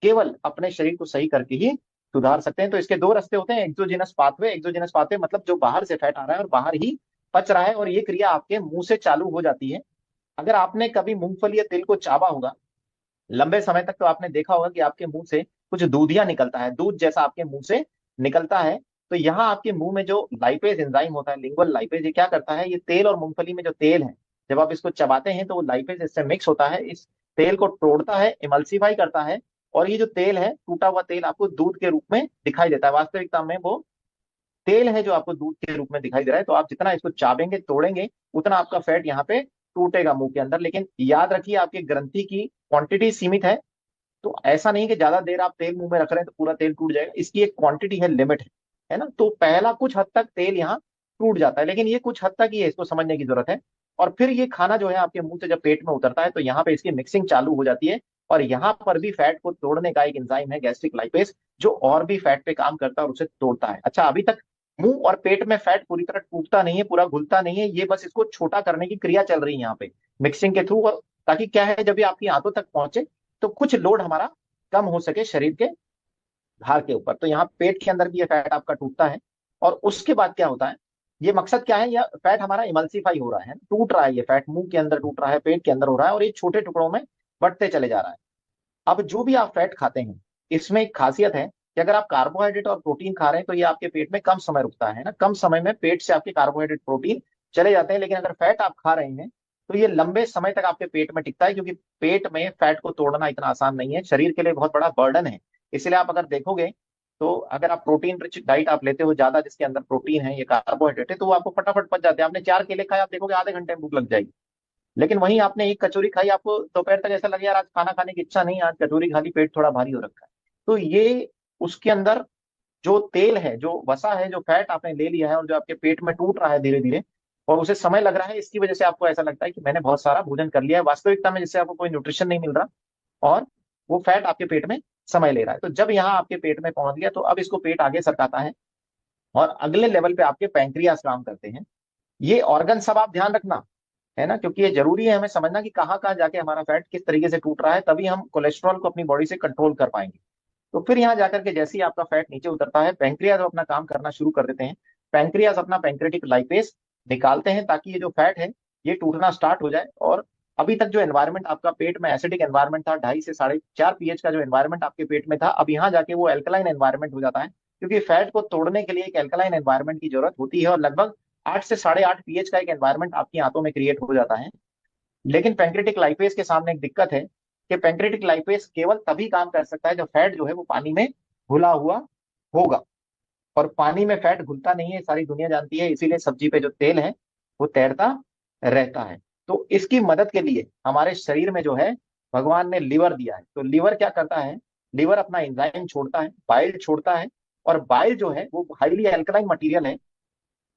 C: केवल अपने शरीर को सही करके ही सुधार सकते हैं। तो इसके दो रास्ते होते हैं, एक्सोजेनस पाथवे। एक्सोजेनस पाथवे मतलब जो बाहर से फैट आ रहा है और बाहर ही पच रहा है, और ये क्रिया आपके मुंह से चालू हो जाती है। अगर आपने कभी मूंगफली या तिल को चाबा होगा लंबे समय तक, तो आपने देखा होगा कि आपके मुंह से कुछ दूधिया निकलता है, दूध जैसा आपके मुंह से निकलता है। तो यहाँ आपके मुंह में जो लाइपेज एंजाइम होता है, लिंगुअल लाइपेज, ये क्या करता है, ये तेल और मूंगफली में जो तेल है, जब आप इसको चबाते हैं तो वो लाइपेज इससे मिक्स होता है, इस तेल को तोड़ता है, इमल्सिफाई करता है, और ये जो तेल है, टूटा हुआ तेल, आपको दूध के रूप में दिखाई देता है। वास्तविकता में वो तेल है जो आपको दूध के रूप में दिखाई दे रहा है। तो आप जितना इसको चाबेंगे, तोड़ेंगे, उतना आपका फैट यहाँ पे टूटेगा मुंह के अंदर। लेकिन याद रखिए, आपकी ग्रंथि की क्वांटिटी सीमित है। तो ऐसा नहीं कि ज्यादा देर आप तेल मुंह में रख रहे हैं तो पूरा तेल टूट जाएगा। इसकी एक क्वांटिटी है, लिमिट है ना। तो पहला कुछ हद तक तेल यहाँ टूट जाता है, लेकिन ये कुछ हद तक ही है, इसको समझने की जरूरत है। और फिर ये खाना जो है आपके मुंह से जब पेट में उतरता है, तो यहाँ पे इसकी मिक्सिंग चालू हो जाती है, और यहाँ पर भी फैट को तोड़ने का एक एंजाइम है, गैस्ट्रिक लाइपेज, जो और भी फैट पे काम करता है और उसे तोड़ता है। अच्छा, अभी तक मुंह और पेट में फैट पूरी तरह टूटता नहीं है, पूरा घुलता नहीं है, ये बस इसको छोटा करने की क्रिया चल रही है यहाँ पे मिक्सिंग के थ्रू। और ताकि क्या है, जब ये आपकी आंतों तक पहुंचे तो कुछ लोड हमारा कम हो सके शरीर के भार के ऊपर। तो यहाँ पेट के अंदर भी ये फैट आपका टूटता है। और उसके बाद क्या होता है, ये मकसद क्या है, यह फैट हमारा इमल्सिफाई हो रहा है, टूट रहा है, ये फैट मुंह के अंदर टूट रहा है, पेट के अंदर हो रहा है, और ये छोटे टुकड़ों में बढ़ते चले जा रहा है। अब जो भी आप फैट खाते हैं, इसमें एक खासियत है कि अगर आप कार्बोहाइड्रेट और प्रोटीन खा रहे हैं तो ये आपके पेट में कम समय रुकता है ना, कम समय में पेट से आपके कार्बोहाइड्रेट प्रोटीन चले जाते हैं। लेकिन अगर फैट आप खा रहे हैं तो ये लंबे समय तक आपके पेट में टिकता है, क्योंकि पेट में फैट को तोड़ना इतना आसान नहीं है, शरीर के लिए बहुत बड़ा बर्डन है। इसलिए आप अगर देखोगे, तो अगर आप प्रोटीन रिच डाइट आप लेते हो ज्यादा, जिसके अंदर प्रोटीन है, ये कार्बोहाइड्रेट है, तो वो आपको फटाफट पच जाते हैं। आपने 4 केले खाए, आप देखोगे आधे घंटे में भूख लग जाएगी। लेकिन वहीं आपने एक कचौरी खाई, आपको दोपहर तक ऐसा लगे यार आज खाना खाने की इच्छा नहीं, आज कचौरी खा ली, पेट थोड़ा भारी हो रखा है। तो ये उसके अंदर जो तेल है, जो वसा है, जो फैट आपने ले लिया है, और जो आपके पेट में टूट रहा है धीरे धीरे, और उसे समय लग रहा है, इसकी वजह से आपको ऐसा लगता है कि मैंने बहुत सारा भोजन कर लिया है, वास्तविकता में जिससे आपको कोई न्यूट्रिशन नहीं मिल रहा, और वो फैट आपके पेट में समय ले रहा है। तो जब यहाँ आपके पेट में पहुंच गया, तो अब इसको पेट आगे सरकाता है, और अगले लेवल पे आपके पैंक्रियास काम करते हैं। ये ऑर्गन सब आप ध्यान रखना, है ना, क्योंकि ये जरूरी है हमें समझना कि कहाँ कहाँ जाके हमारा फैट किस तरीके से टूट रहा है, तभी हम कोलेस्ट्रॉल को अपनी बॉडी से कंट्रोल कर पाएंगे। तो फिर यहाँ जाकर के जैसे ही आपका फैट नीचे उतरता है, पैंक्रियाज अपना काम करना शुरू कर देते हैं। पैंक्रियाज अपना पैंक्रेटिक लाइपेज निकालते हैं, ताकि ये जो फैट है ये टूटना स्टार्ट हो जाए। और अभी तक जो एनवायरमेंट आपका पेट में एसिडिक एनवायरमेंट था, 2.5 से 4.5 पीएच का जो एनवायरमेंट आपके पेट में था, अब यहाँ जाके वो एल्कलाइन एनवायरमेंट हो जाता है, क्योंकि फैट को तोड़ने के लिए एक एल्कलाइन एनवायरमेंट की जरूरत होती है, और लगभग 8 से 8.5 पीएच का एक एनवायरमेंट आपकी आंतों में क्रिएट हो जाता है। लेकिन पैंक्रेटिक लाइपेज के सामने एक दिक्कत है कि पैंक्रेटिक लाइपेज केवल तभी काम कर सकता है जब फैट जो है वो पानी में घुला हुआ होगा, और पानी में फैट घुलता नहीं है, सारी दुनिया जानती है। इसीलिए सब्जी पे जो तेल है वो तैरता रहता है। तो इसकी मदद के लिए हमारे शरीर में जो है भगवान ने लिवर दिया है। तो लिवर क्या करता है, लिवर अपना एंजाइम छोड़ता है, बाइल छोड़ता है, और बाइल जो है वो हाईली एल्कलाइन मटेरियल है,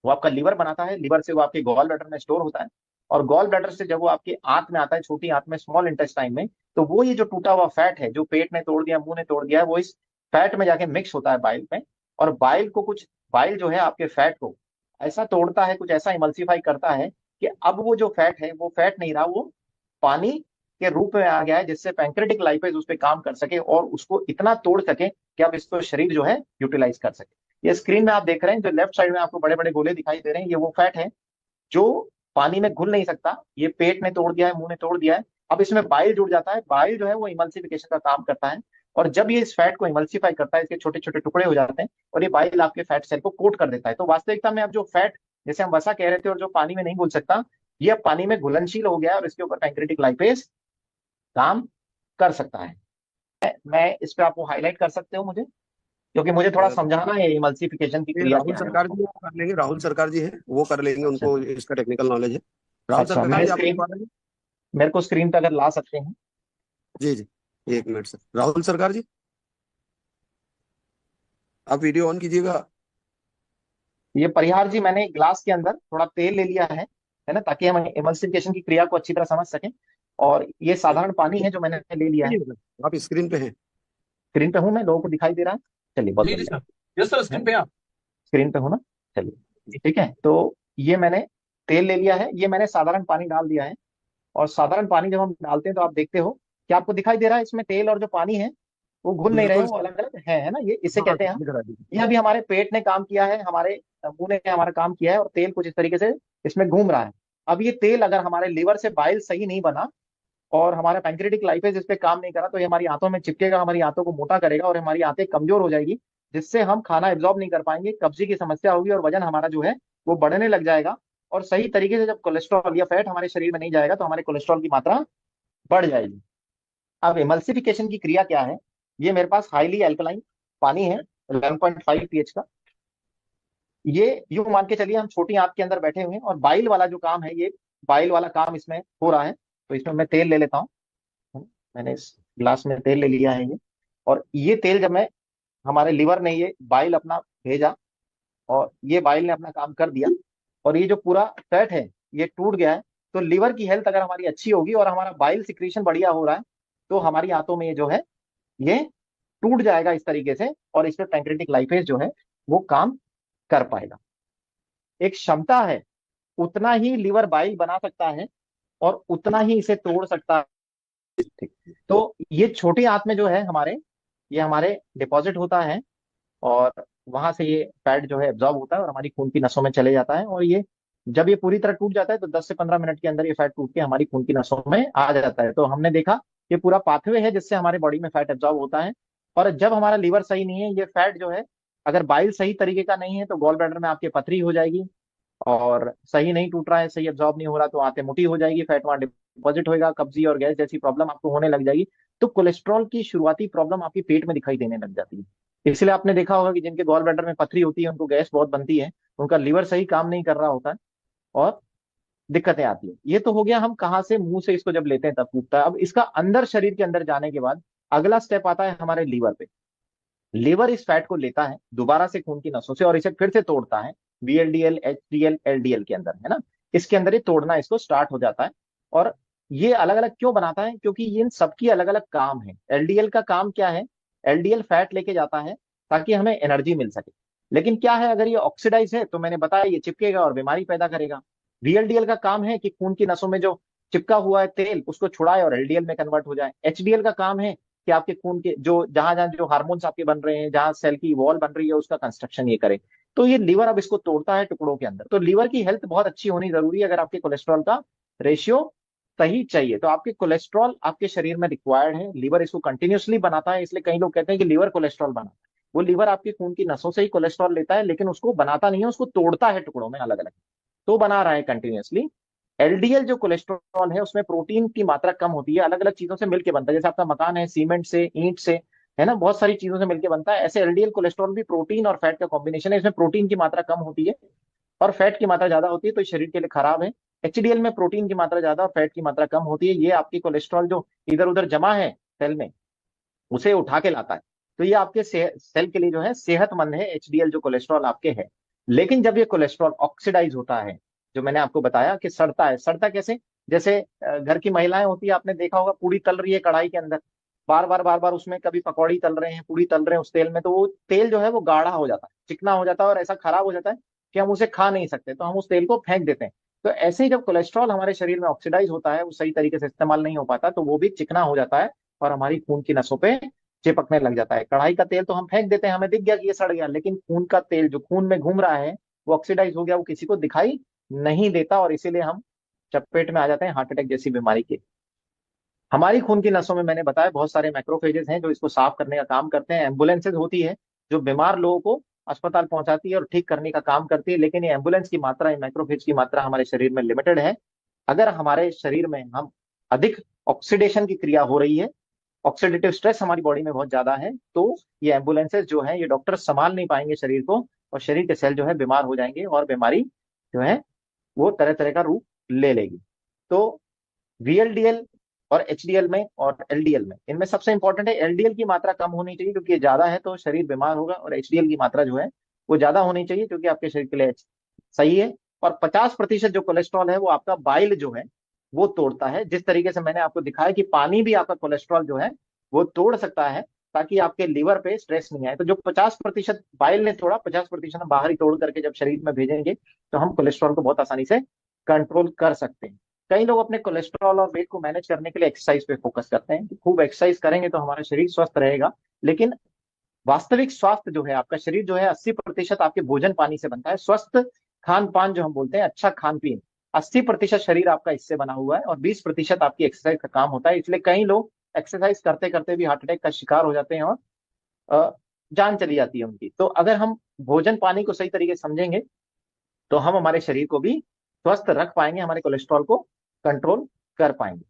C: वो आपका लिवर बनाता है। लिवर से वो आपके गॉल ब्लैडर में स्टोर होता है, और गॉल ब्लैडर से जब वो आपके आंत में आता है, छोटी आंत में, स्मॉल इंटेस्टाइन में, तो वो ये जो टूटा हुआ फैट है जो पेट ने तोड़ दिया, मुंह ने तोड़ दिया है, वो इस फैट में जाके मिक्स होता है बाइल में। और बाइल जो है आपके फैट को ऐसा तोड़ता है, कुछ ऐसा इमल्सिफाई करता है कि अब वो जो फैट है वो फैट नहीं रहा, वो पानी के रूप में आ गया है, जिससे पैंक्रेटिक लाइपेज उस पर काम कर सके और उसको इतना तोड़ सके कि अब इसको शरीर जो है यूटिलाइज कर सके। ये स्क्रीन में आप देख रहे हैं, जो लेफ्ट साइड में आपको बड़े बड़े गोले दिखाई दे रहे हैं, ये वो फैट है जो पानी में घुल नहीं सकता, ये पेट ने तोड़ दिया है, मुंह ने तोड़ दिया है। अब इसमें बाइल जुड़ जाता है, बाइल जो है वो इमल्सिफिकेशन का काम करता है, और जब ये इस फैट को इमल्सिफाई करता है, इसके छोटे छोटे टुकड़े हो जाते हैं, और ये बाइल आपके फैट सेल को कोट कर देता है। तो वास्तविकता में अब जो फैट, जैसे हम वसा कह रहे थे, और जो पानी में नहीं घुल सकता, ये अब पानी में घुलनशील हो गया है, और इसके ऊपर पैंक्रेटिक लाइपेज काम कर सकता है। मैं इस पे आपको हाईलाइट कर सकते हो मुझे, क्योंकि मुझे थोड़ा समझाना है इमल्सिफिकेशन की क्रिया
E: राहुल
C: क्या है।
E: सरकार जी वो कर लेंगे, राहुल सरकार जी है वो कर लेंगे, उनको इसका टेक्निकल नॉलेज है। राहुल
C: अच्छा,
E: सरकार
C: मैं
E: जी, आप
C: स्क्रीन
E: पा रहे हैं?
C: मेरे को स्क्रीन पे अगर ला सकते हैं।
E: जी जी, एक मिनट सर। राहुल सरकार जी, आप वीडियो ऑन कीजिएगा।
C: ये परिहार जी, मैंने एक ग्लास के अंदर थोड़ा तेल ले लिया है ना, ताकि हम इमल्सिफिकेशन की क्रिया को अच्छी तरह समझ सकें। और ये साधारण पानी है जो मैंने ले लिया है।
E: आप स्क्रीन पे हैं?
C: स्क्रीन पे हूं मैं, लोगों को दिखाई दे रहा है? चलिए, बहुत
F: जी
C: बढ़िया।
F: सर, यस सर, स्क्रीन पे आप।
C: स्क्रीन पे हूं ना, चलिए ठीक है। तो ये मैंने तेल ले लिया है, ये मैंने साधारण पानी डाल दिया है। और साधारण पानी जब हम डालते हैं तो आप देखते हो कि आपको दिखाई दे रहा है इसमें तेल और जो पानी है वो घुल नहीं रहे,
E: बिल्कुल
C: वो अलग अलग है ना, ये इसे
E: हाँ,
C: कहते हैं हम।
E: दिख रहा है, दिख
C: यह भी हमारे पेट ने काम किया है, हमारे मुंह ने हमारा काम किया है, और तेल कुछ इस तरीके से इसमें घूम रहा है। अब ये तेल अगर हमारे लिवर से बाइल सही नहीं बना और हमारा पैंक्रेटिक लाइपेज इस पे काम नहीं करा, तो ये हमारी आंतों में चिपकेगा, हमारी आंतों को मोटा करेगा और हमारी आंतें कमजोर हो जाएगी, जिससे हम खाना एब्जॉर्ब नहीं कर पाएंगे, कब्जी की समस्या होगी और वजन हमारा जो है वो बढ़ने लग जाएगा। और सही तरीके से जब कोलेस्ट्रॉल या फैट हमारे शरीर में नहीं जाएगा तो हमारे कोलेस्ट्रॉल की मात्रा बढ़ जाएगी। अब इमल्सिफिकेशन की क्रिया क्या है? ये मेरे पास हाईली एल्कलाइन पानी है 11.5 pH का। ये यूं मान के चलिए हम छोटी आंत के अंदर बैठे हुए हैं और बाइल वाला जो काम है, ये बाइल वाला काम इसमें हो रहा है। तो इसमें मैं तेल ले लेता हूँ, मैंने इस ग्लास में तेल ले लिया है ये। और ये तेल जब मैं, हमारे लिवर ने ये बाइल अपना भेजा और ये बाइल ने अपना काम कर दिया और ये जो पूरा फैट है ये टूट गया है, तो लिवर की हेल्थ अगर हमारी अच्छी होगी और हमारा बाइल सिक्रीशन बढ़िया हो रहा है, तो हमारी आंतों में ये जो है ये टूट जाएगा इस तरीके से, और इस पे पैंक्रेटिक लाइपेज जो है वो काम कर पाएगा। एक क्षमता है, उतना ही लिवर बाइल बना सकता है और उतना ही इसे तोड़ सकता है। ठीक। तो ये छोटी आंत में जो है हमारे, ये हमारे डिपॉजिट होता है और वहां से ये फैट जो है एब्जॉर्ब होता है और हमारी खून की नसों में चले जाता है। और ये जब ये पूरी तरह टूट जाता है तो 10 से 15 मिनट के अंदर ये फैट टूट के हमारी खून की नसों में आ जाता है। तो हमने देखा ये पूरा पाथवे है जिससे हमारे बॉडी में फैट एब्जॉर्ब होता है। और जब हमारा लिवर सही नहीं है, ये फैट जो है, अगर बाइल सही तरीके का नहीं है तो गॉल ब्लैडर में आपके पथरी हो जाएगी, और सही नहीं टूट रहा है, सही एब्जॉर्ब नहीं हो रहा, तो आंतें मोटी हो जाएगी, फैट वहां डिपॉजिट होएगा, कब्जी और गैस जैसी प्रॉब्लम आपको होने लग जाएगी। तो कोलेस्ट्रॉल की शुरुआती प्रॉब्लम आपके पेट में दिखाई देने लग जाती है। इसलिए आपने देखा होगा कि जिनके गॉल ब्लैडर में पथरी होती है उनको गैस बहुत बनती है, उनका लिवर सही काम नहीं कर रहा होता है और दिक्कतें आती है। ये तो हो गया हम कहाँ से, मुंह से इसको जब लेते हैं तब टूटता है। अब इसका अंदर शरीर के अंदर जाने के बाद अगला स्टेप आता है हमारे लीवर पे। लीवर इस फैट को लेता है दोबारा से खून की नसों से और इसे फिर से तोड़ता है, VLDL, HDL, LDL के अंदर, है ना, इसके अंदर ये तोड़ना इसको स्टार्ट हो जाता है। और ये अलग अलग क्यों बनाता है? क्योंकि इन सबकी अलग अलग काम है। LDL का काम क्या है? LDL फैट लेके जाता है ताकि हमें एनर्जी मिल सके। लेकिन क्या है, अगर ये ऑक्सीडाइज है तो मैंने बताया ये चिपकेगा और बीमारी पैदा करेगा। VLDL का काम है कि खून की नसों में जो चिपका हुआ है तेल उसको छुड़ाए और LDL में कन्वर्ट हो जाए। HDL का काम है कि आपके खून के जो जहां जहां जो हार्मोन्स आपके बन रहे हैं, जहां सेल की वॉल बन रही है, उसका कंस्ट्रक्शन ये करे। तो ये लीवर अब इसको तोड़ता है टुकड़ों के अंदर। तो लीवर की हेल्थ बहुत अच्छी होनी जरूरी है अगर आपके कोलेस्ट्रॉल का रेशियो सही चाहिए। तो आपके कोलेस्ट्रॉल आपके शरीर में रिक्वायर्ड है, लीवर इसको कंटिन्यूसली बनाता है। इसलिए कई लोग कहते हैं कि लीवर कोलेस्ट्रॉल बनाता है। वो लीवर आपके खून की नसों से ही कोलेस्ट्रॉल लेता है, लेकिन उसको बनाता नहीं है, उसको तोड़ता है टुकड़ों में अलग अलग, तो बना रहा है कंटिन्यूसली। LDL जो कोलेस्ट्रॉल है उसमें प्रोटीन की मात्रा कम होती है, अलग अलग चीजों से मिलकर बनता है। जैसे आपका मकान है सीमेंट से, ईंट से, है ना, बहुत सारी चीजों से मिलकर बनता है। ऐसे LDL कोलेस्ट्रॉल भी प्रोटीन और फैट का कॉम्बिनेशन है। इसमें प्रोटीन की मात्रा कम होती है और फैट की मात्रा ज्यादा होती है, तो शरीर के लिए खराब है। HDL में प्रोटीन की मात्रा ज्यादा और फैट की मात्रा कम होती है। ये आपकी कोलेस्ट्रॉल जो इधर उधर जमा है सेल में उसे उठा के लाता है। तो ये आपके सेल के लिए जो है सेहतमंद है, HDL जो कोलेस्ट्रॉल आपके है। लेकिन जब ये कोलेस्ट्रॉल ऑक्सीडाइज होता है, जो मैंने आपको बताया कि सड़ता है, सड़ता कैसे? जैसे घर की महिलाएं होती है, आपने देखा होगा पूड़ी तल रही है कढ़ाई के अंदर, बार बार उसमें कभी पकौड़ी तल रहे हैं, पूड़ी तल रहे हैं उस तेल में, तो वो तेल जो है वो गाढ़ा हो जाता है, चिकना हो जाता है और ऐसा खराब हो जाता है कि हम उसे खा नहीं सकते, तो हम उस तेल को फेंक देते हैं। तो ऐसे ही जब कोलेस्ट्रॉल हमारे शरीर में ऑक्सीडाइज होता है, वो सही तरीके से इस्तेमाल नहीं हो पाता, तो वो भी चिकना हो जाता है और हमारी खून की नसों पे चिपकने लग जाता है। कढ़ाई का तेल तो हम फेंक देते हैं, हमें दिख गया कि ये सड़ गया, लेकिन खून का तेल जो खून में घूम रहा है वो ऑक्सीडाइज हो गया, वो किसी को दिखाई नहीं देता और इसीलिए हम चपेट में आ जाते हैं हार्ट अटैक जैसी बीमारी के। हमारी खून की नसों में मैंने बताया बहुत सारे मैक्रोफेजेस हैं जो इसको साफ करने का काम करते हैं। एम्बुलेंसेज होती है जो बीमार लोगों को अस्पताल पहुंचाती है और ठीक करने का काम करती है। लेकिन ये एम्बुलेंस की मात्रा, ये मैक्रोफेज की मात्रा हमारे शरीर में लिमिटेड है। अगर हमारे शरीर में हम अधिक ऑक्सीडेशन की क्रिया हो रही है, ऑक्सीडेटिव स्ट्रेस हमारी बॉडी में बहुत ज्यादा है, तो ये एम्बुलेंसेज जो है, ये डॉक्टर संभाल नहीं पाएंगे शरीर को और शरीर के सेल जो है बीमार हो जाएंगे और बीमारी जो है वो तरह तरह का रूप ले लेगी। तो VLDL और HDL में और LDL में, इनमें सबसे इंपॉर्टेंट है LDL की मात्रा कम होनी चाहिए क्योंकि ये ज्यादा है तो शरीर बीमार होगा, और HDL की मात्रा जो है वो ज्यादा होनी चाहिए क्योंकि आपके शरीर के लिए सही है। और 50% जो कोलेस्ट्रॉल है वो आपका बाइल जो है वो तोड़ता है। जिस तरीके से मैंने आपको दिखाया कि पानी भी आपका कोलेस्ट्रॉल जो है वो तोड़ सकता है ताकि आपके लीवर पे स्ट्रेस नहीं आए। तो जो 50% बाइल ने तोड़ा, 50% हम बाहर ही तोड़ करके जब शरीर में भेजेंगे तो हम कोलेस्ट्रॉल को बहुत आसानी से कंट्रोल कर सकते हैं। कई लोग अपने कोलेस्ट्रॉल और वेट को मैनेज करने के लिए एक्सरसाइज पे फोकस करते हैं कि खूब एक्सरसाइज करेंगे तो हमारा शरीर स्वस्थ रहेगा, लेकिन वास्तविक स्वास्थ्य जो है, आपका शरीर जो है 80% आपके भोजन पानी से बनता है। स्वस्थ खान पान जो हम बोलते हैं, अच्छा खान पीन, 80% शरीर आपका इससे बना हुआ है और 20% आपकी एक्सरसाइज का काम होता है। इसलिए कई लोग एक्सरसाइज करते करते भी हार्ट अटैक का शिकार हो जाते हैं और जान चली जाती है उनकी। तो अगर हम भोजन पानी को सही तरीके से समझेंगे तो हम हमारे शरीर को भी स्वस्थ रख पाएंगे, हमारे कोलेस्ट्रॉल को कंट्रोल कर पाएंगे।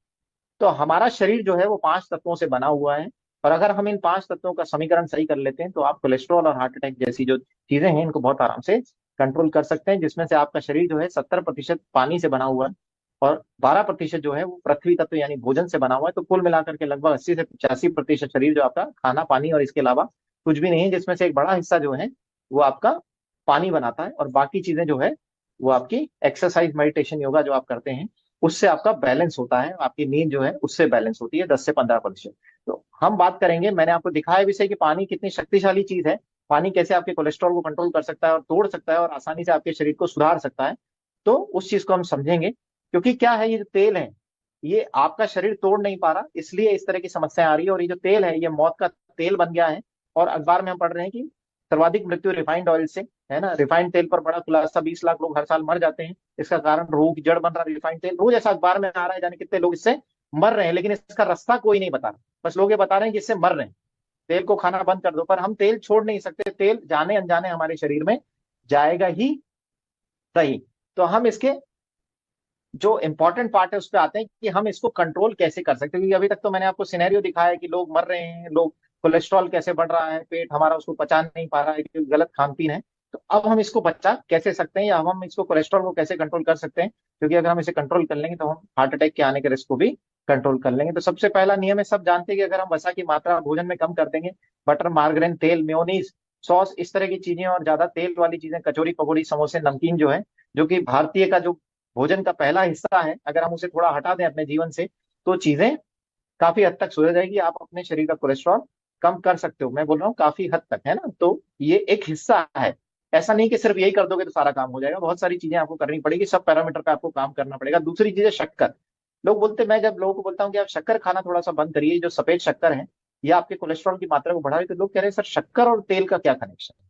C: तो हमारा शरीर जो है वो 5 तत्वों से बना हुआ है, और अगर हम इन 5 तत्वों का समीकरण सही कर लेते हैं तो आप कोलेस्ट्रॉल और हार्ट अटैक जैसी जो चीजें हैं इनको बहुत आराम से कंट्रोल कर सकते हैं, जिसमें से आपका शरीर जो है 70% पानी से बना हुआ है और 12% जो है वो पृथ्वी तत्व यानी भोजन से बना हुआ है। तो कुल मिलाकर के लगभग 80 से 85% शरीर जो आपका खाना पानी और इसके अलावा कुछ भी नहीं है, जिसमें से एक बड़ा हिस्सा जो है वो आपका पानी बनाता है, और बाकी चीजें जो है वो आपकी एक्सरसाइज मेडिटेशन योगा जो आप करते हैं उससे आपका बैलेंस होता है, आपकी नींद जो है उससे बैलेंस होती है 10 से 15%। तो हम बात करेंगे, मैंने आपको दिखाया विषय कि पानी कितनी शक्तिशाली चीज है, पानी कैसे आपके कोलेस्ट्रॉल को कंट्रोल कर सकता है और तोड़ सकता है और आसानी से आपके शरीर को सुधार सकता है। तो उस चीज को हम समझेंगे, क्योंकि क्या है, ये जो तेल है ये आपका शरीर तोड़ नहीं पा रहा, इसलिए इस तरह की समस्या आ रही है। और ये जो तेल है ये मौत का तेल बन गया है, और अखबार में हम पढ़ रहे हैं कि सर्वाधिक मृत्यु रिफाइंड ऑयल से है ना। रिफाइंड तेल पर बड़ा खुलासा, 20 लाख लोग हर साल मर जाते हैं, इसका कारण रोग की जड़ बन रहा रिफाइंड तेल। रोज ऐसा अखबार में आ रहा है, जाने कितने लोग इससे मर रहे हैं, लेकिन इसका रास्ता कोई नहीं बता रहा, बस लोग ये बता रहे हैं कि इससे मर रहे हैं, तेल को खाना बंद कर दो। पर हम तेल छोड़ नहीं सकते, तेल जाने अनजाने हमारे शरीर में जाएगा ही सही। तो हम इसके जो इंपॉर्टेंट पार्ट है उस पर आते हैं कि हम इसको कंट्रोल कैसे कर सकते हैं, क्योंकि अभी तक तो मैंने आपको सिनेरियो दिखाया है कि लोग मर रहे हैं, लोग कोलेस्ट्रॉल कैसे बढ़ रहा है, पेट हमारा उसको पचा नहीं पा रहा है क्योंकि गलत खान पीन है। तो अब हम इसको बचा कैसे सकते हैं, या हम इसको कोलेस्ट्रॉल को कैसे कंट्रोल कर सकते हैं, क्योंकि अगर हम इसे कंट्रोल कर लेंगे तो हम हार्ट अटैक के आने के रिस्क को भी कंट्रोल कर लेंगे। तो सबसे पहला नियम है, सब जानते हैं कि अगर हम वसा की मात्रा भोजन में कम कर देंगे, बटर मार्गरेन तेल मेयोनीज सॉस इस तरह की चीजें और ज्यादा तेल वाली चीजें, कचौरी पकौड़ी समोसे नमकीन जो है, जो कि भारतीय का जो भोजन का पहला हिस्सा है, अगर हम उसे थोड़ा हटा दें अपने जीवन से तो चीजें काफी हद तक सुधर जाएगी, आप अपने शरीर का कोलेस्ट्रॉल कम कर सकते हो। मैं बोल रहा हूँ काफी हद तक, है ना। तो ये एक हिस्सा है, ऐसा नहीं कि सिर्फ यही कर दोगे तो सारा काम हो जाएगा, बहुत सारी चीजें आपको करनी पड़ेगी, सब पैरामीटर पे आपको काम करना पड़ेगा। दूसरी चीज है शक्कर। लोग बोलते, मैं जब लोगों को बोलता हूँ कि आप शक्कर खाना थोड़ा सा बंद करिए, जो सफेद शक्कर है ये आपके कोलेस्ट्रॉल की मात्रा को बढ़ाए, तो लोग कह रहे हैं सर शक्कर और तेल का क्या कनेक्शन है।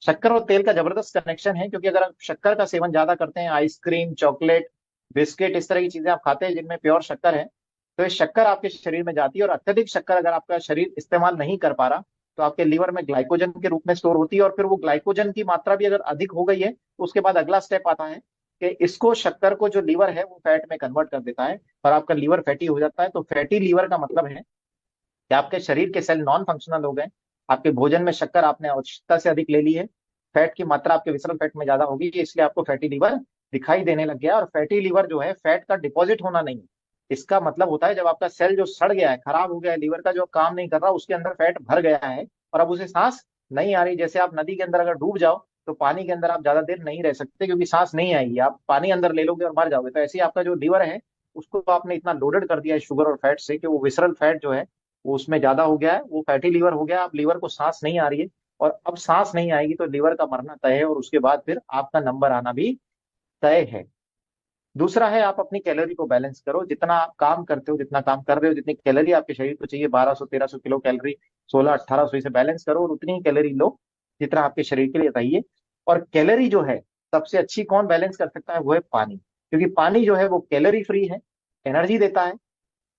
C: शक्कर और तेल का जबरदस्त कनेक्शन है, क्योंकि अगर आप शक्कर का सेवन ज्यादा करते हैं, आइसक्रीम चॉकलेट बिस्किट इस तरह की चीजें आप खाते हैं जिनमें प्योर शक्कर है, तो ये शक्कर आपके शरीर में जाती है, और अत्यधिक शक्कर अगर आपका शरीर इस्तेमाल नहीं कर पा रहा तो आपके लीवर में ग्लाइकोजन के रूप में स्टोर होती है, और फिर वो ग्लाइकोजन की मात्रा भी अगर अधिक हो गई है तो उसके बाद अगला स्टेप आता है कि इसको शक्कर को जो लीवर है वो फैट में कन्वर्ट कर देता है और आपका लीवर फैटी हो जाता है। तो फैटी लीवर का मतलब है कि आपके शरीर के सेल नॉन फंक्शनल हो गए, आपके भोजन में शक्कर आपने आवश्यकता से अधिक ले ली है, फैट की मात्रा आपके विसरल फैट में ज्यादा होगी, इसलिए आपको फैटी लीवर दिखाई देने लग गया। और फैटी लीवर जो है फैट का डिपॉजिट होना नहीं है, इसका मतलब होता है जब आपका सेल जो सड़ गया है, खराब हो गया है, लीवर का जो काम नहीं कर रहा, उसके अंदर फैट भर गया है और अब उसे सांस नहीं आ रही। जैसे आप नदी के अंदर अगर डूब जाओ तो पानी के अंदर आप ज्यादा देर नहीं रह सकते, क्योंकि सांस नहीं आएगी, आप पानी अंदर ले लोगे और मर जाओगे। तो ऐसे ही आपका जो लीवर है उसको आपने इतना लोडेड कर दिया है शुगर और फैट से कि वो विसरल फैट जो है वो उसमें ज्यादा हो गया है, वो फैटी लीवर हो गया। अब लीवर को सांस नहीं आ रही है, और अब सांस नहीं आएगी तो लीवर का मरना तय है, और उसके बाद फिर आपका नंबर आना भी तय है। दूसरा है, आप अपनी कैलोरी को बैलेंस करो, जितना आप काम करते हो, जितना काम कर रहे हो, जितनी कैलोरी आपके शरीर को चाहिए, 1200-1300 किलो कैलोरी 1600-1800 इसे बैलेंस करो, और उतनी ही कैलोरी लो जितना आपके शरीर के लिए चाहिए। और कैलोरी जो है सबसे अच्छी कौन बैलेंस कर सकता है, वो है पानी, क्योंकि पानी जो है वो कैलोरी फ्री है, एनर्जी देता है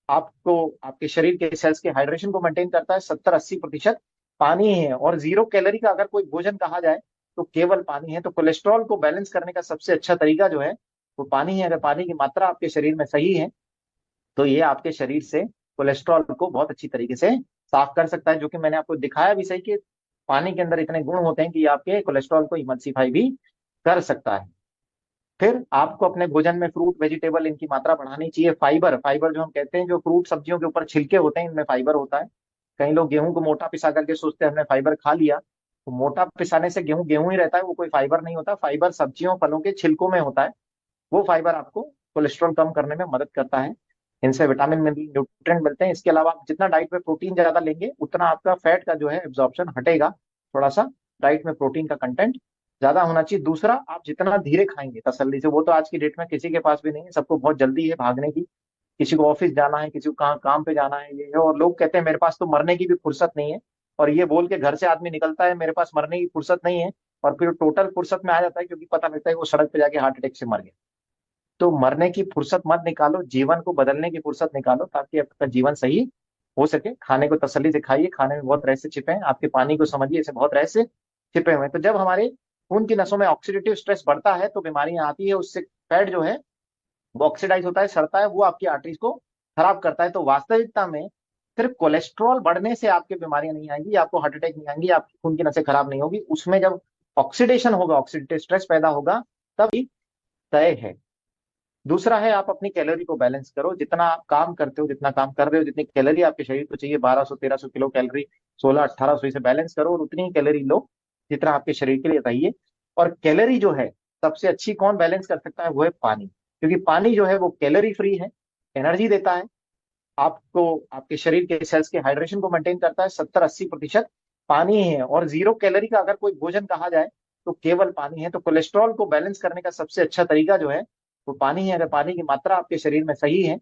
C: आपको, आपके शरीर के सेल्स के हाइड्रेशन को मेंटेन करता है। 70-80% पानी ही है, और 0 कैलोरी का अगर कोई भोजन कहा जाए तो केवल पानी है। तो कोलेस्ट्रॉल को बैलेंस करने का सबसे अच्छा तरीका जो है वो पानी है। अगर पानी की मात्रा आपके शरीर में सही है तो ये आपके शरीर से कोलेस्ट्रॉल को बहुत अच्छी तरीके से साफ कर सकता है, जो कि मैंने आपको दिखाया भी सही कि पानी के अंदर इतने गुण होते हैं कि ये आपके कोलेस्ट्रॉल को इमल्सिफाई भी कर सकता है। फिर आपको अपने भोजन में फ्रूट वेजिटेबल इनकी मात्रा बढ़ानी चाहिए। फाइबर, फाइबर जो हम कहते हैं, जो फ्रूट सब्जियों के ऊपर छिलके होते हैं इनमें फाइबर होता है। कई लोग गेहूं को मोटा पिसा करके सोचते हैं हमने फाइबर खा लिया, तो मोटा पिसाने से गेहूं गेहूं ही रहता है, वो कोई फाइबर नहीं होता। फाइबर सब्जियों फलों के छिलकों में होता है, वो फाइबर आपको कोलेस्ट्रॉल कम करने में मदद करता है, इनसे विटामिन मिनरल न्यूट्रिएंट मिलते हैं। इसके अलावा आप जितना डाइट में प्रोटीन ज्यादा लेंगे उतना आपका फैट का जो है एब्जॉर्प्शन हटेगा, थोड़ा सा डाइट में प्रोटीन का कंटेंट ज्यादा होना चाहिए। दूसरा, आप जितना धीरे खाएंगे तसल्ली से, वो तो आज की डेट में किसी के पास भी नहीं है, सबको बहुत जल्दी है भागने की, किसी को ऑफिस जाना है, किसी को कहाँ काम पे जाना है, ये है, और लोग कहते हैं मेरे पास तो मरने की भी फुर्सत नहीं है, और ये बोल के घर से आदमी निकलता है मेरे पास मरने की फुर्सत नहीं है, और फिर टोटल फुर्सत में आ जाता है क्योंकि पता लगता है कि वो सड़क पे जाके हार्ट अटैक से मर गया। तो मरने की फुर्सत मत निकालो, जीवन को बदलने की फुर्सत निकालो ताकि आपका जीवन सही हो सके। खाने को तसल्ली से खाइए, खाने में बहुत रहस्य छिपे हैं, आपके पानी को समझिए, इसे बहुत रहस्य छिपे हुए हैं। तो जब हमारे खून की नसों में ऑक्सीडेटिव स्ट्रेस बढ़ता है तो बीमारियां आती है, उससे फैट जो है वो ऑक्सीडाइज होता है, सड़ता है, वो आपकी आर्टरीज को खराब करता है। तो वास्तविकता में सिर्फ कोलेस्ट्रॉल बढ़ने से आपकी बीमारियां नहीं आएंगी, आपको हार्ट अटैक नहीं आएंगी, आपकी खून की नसें खराब नहीं होगी। उसमें जब ऑक्सीडेशन होगा, ऑक्सीडेटिव स्ट्रेस पैदा होगा, तब तय है। दूसरा है आप अपनी कैलोरी को बैलेंस करो। जितना आप काम करते हो, जितना काम कर रहे हो, जितनी कैलोरी आपके शरीर को चाहिए, 1200-1300 किलो कैलोरी, 1600-1800, इसे बैलेंस करो और उतनी ही कैलोरी लो जितना आपके शरीर के लिए चाहिए। और कैलोरी जो है सबसे अच्छी कौन बैलेंस कर सकता है, वो है पानी। क्योंकि पानी जो है वो कैलोरी फ्री है, एनर्जी देता है आपको, आपके शरीर के सेल्स के हाइड्रेशन को मेंटेन करता है। 70-80% पानी ही है, और 0 कैलोरी का अगर कोई भोजन कहा जाए तो केवल पानी है। तो कोलेस्ट्रॉल को बैलेंस करने का सबसे अच्छा तरीका जो है वो पानी है। अगर पानी की मात्रा आपके शरीर में सही है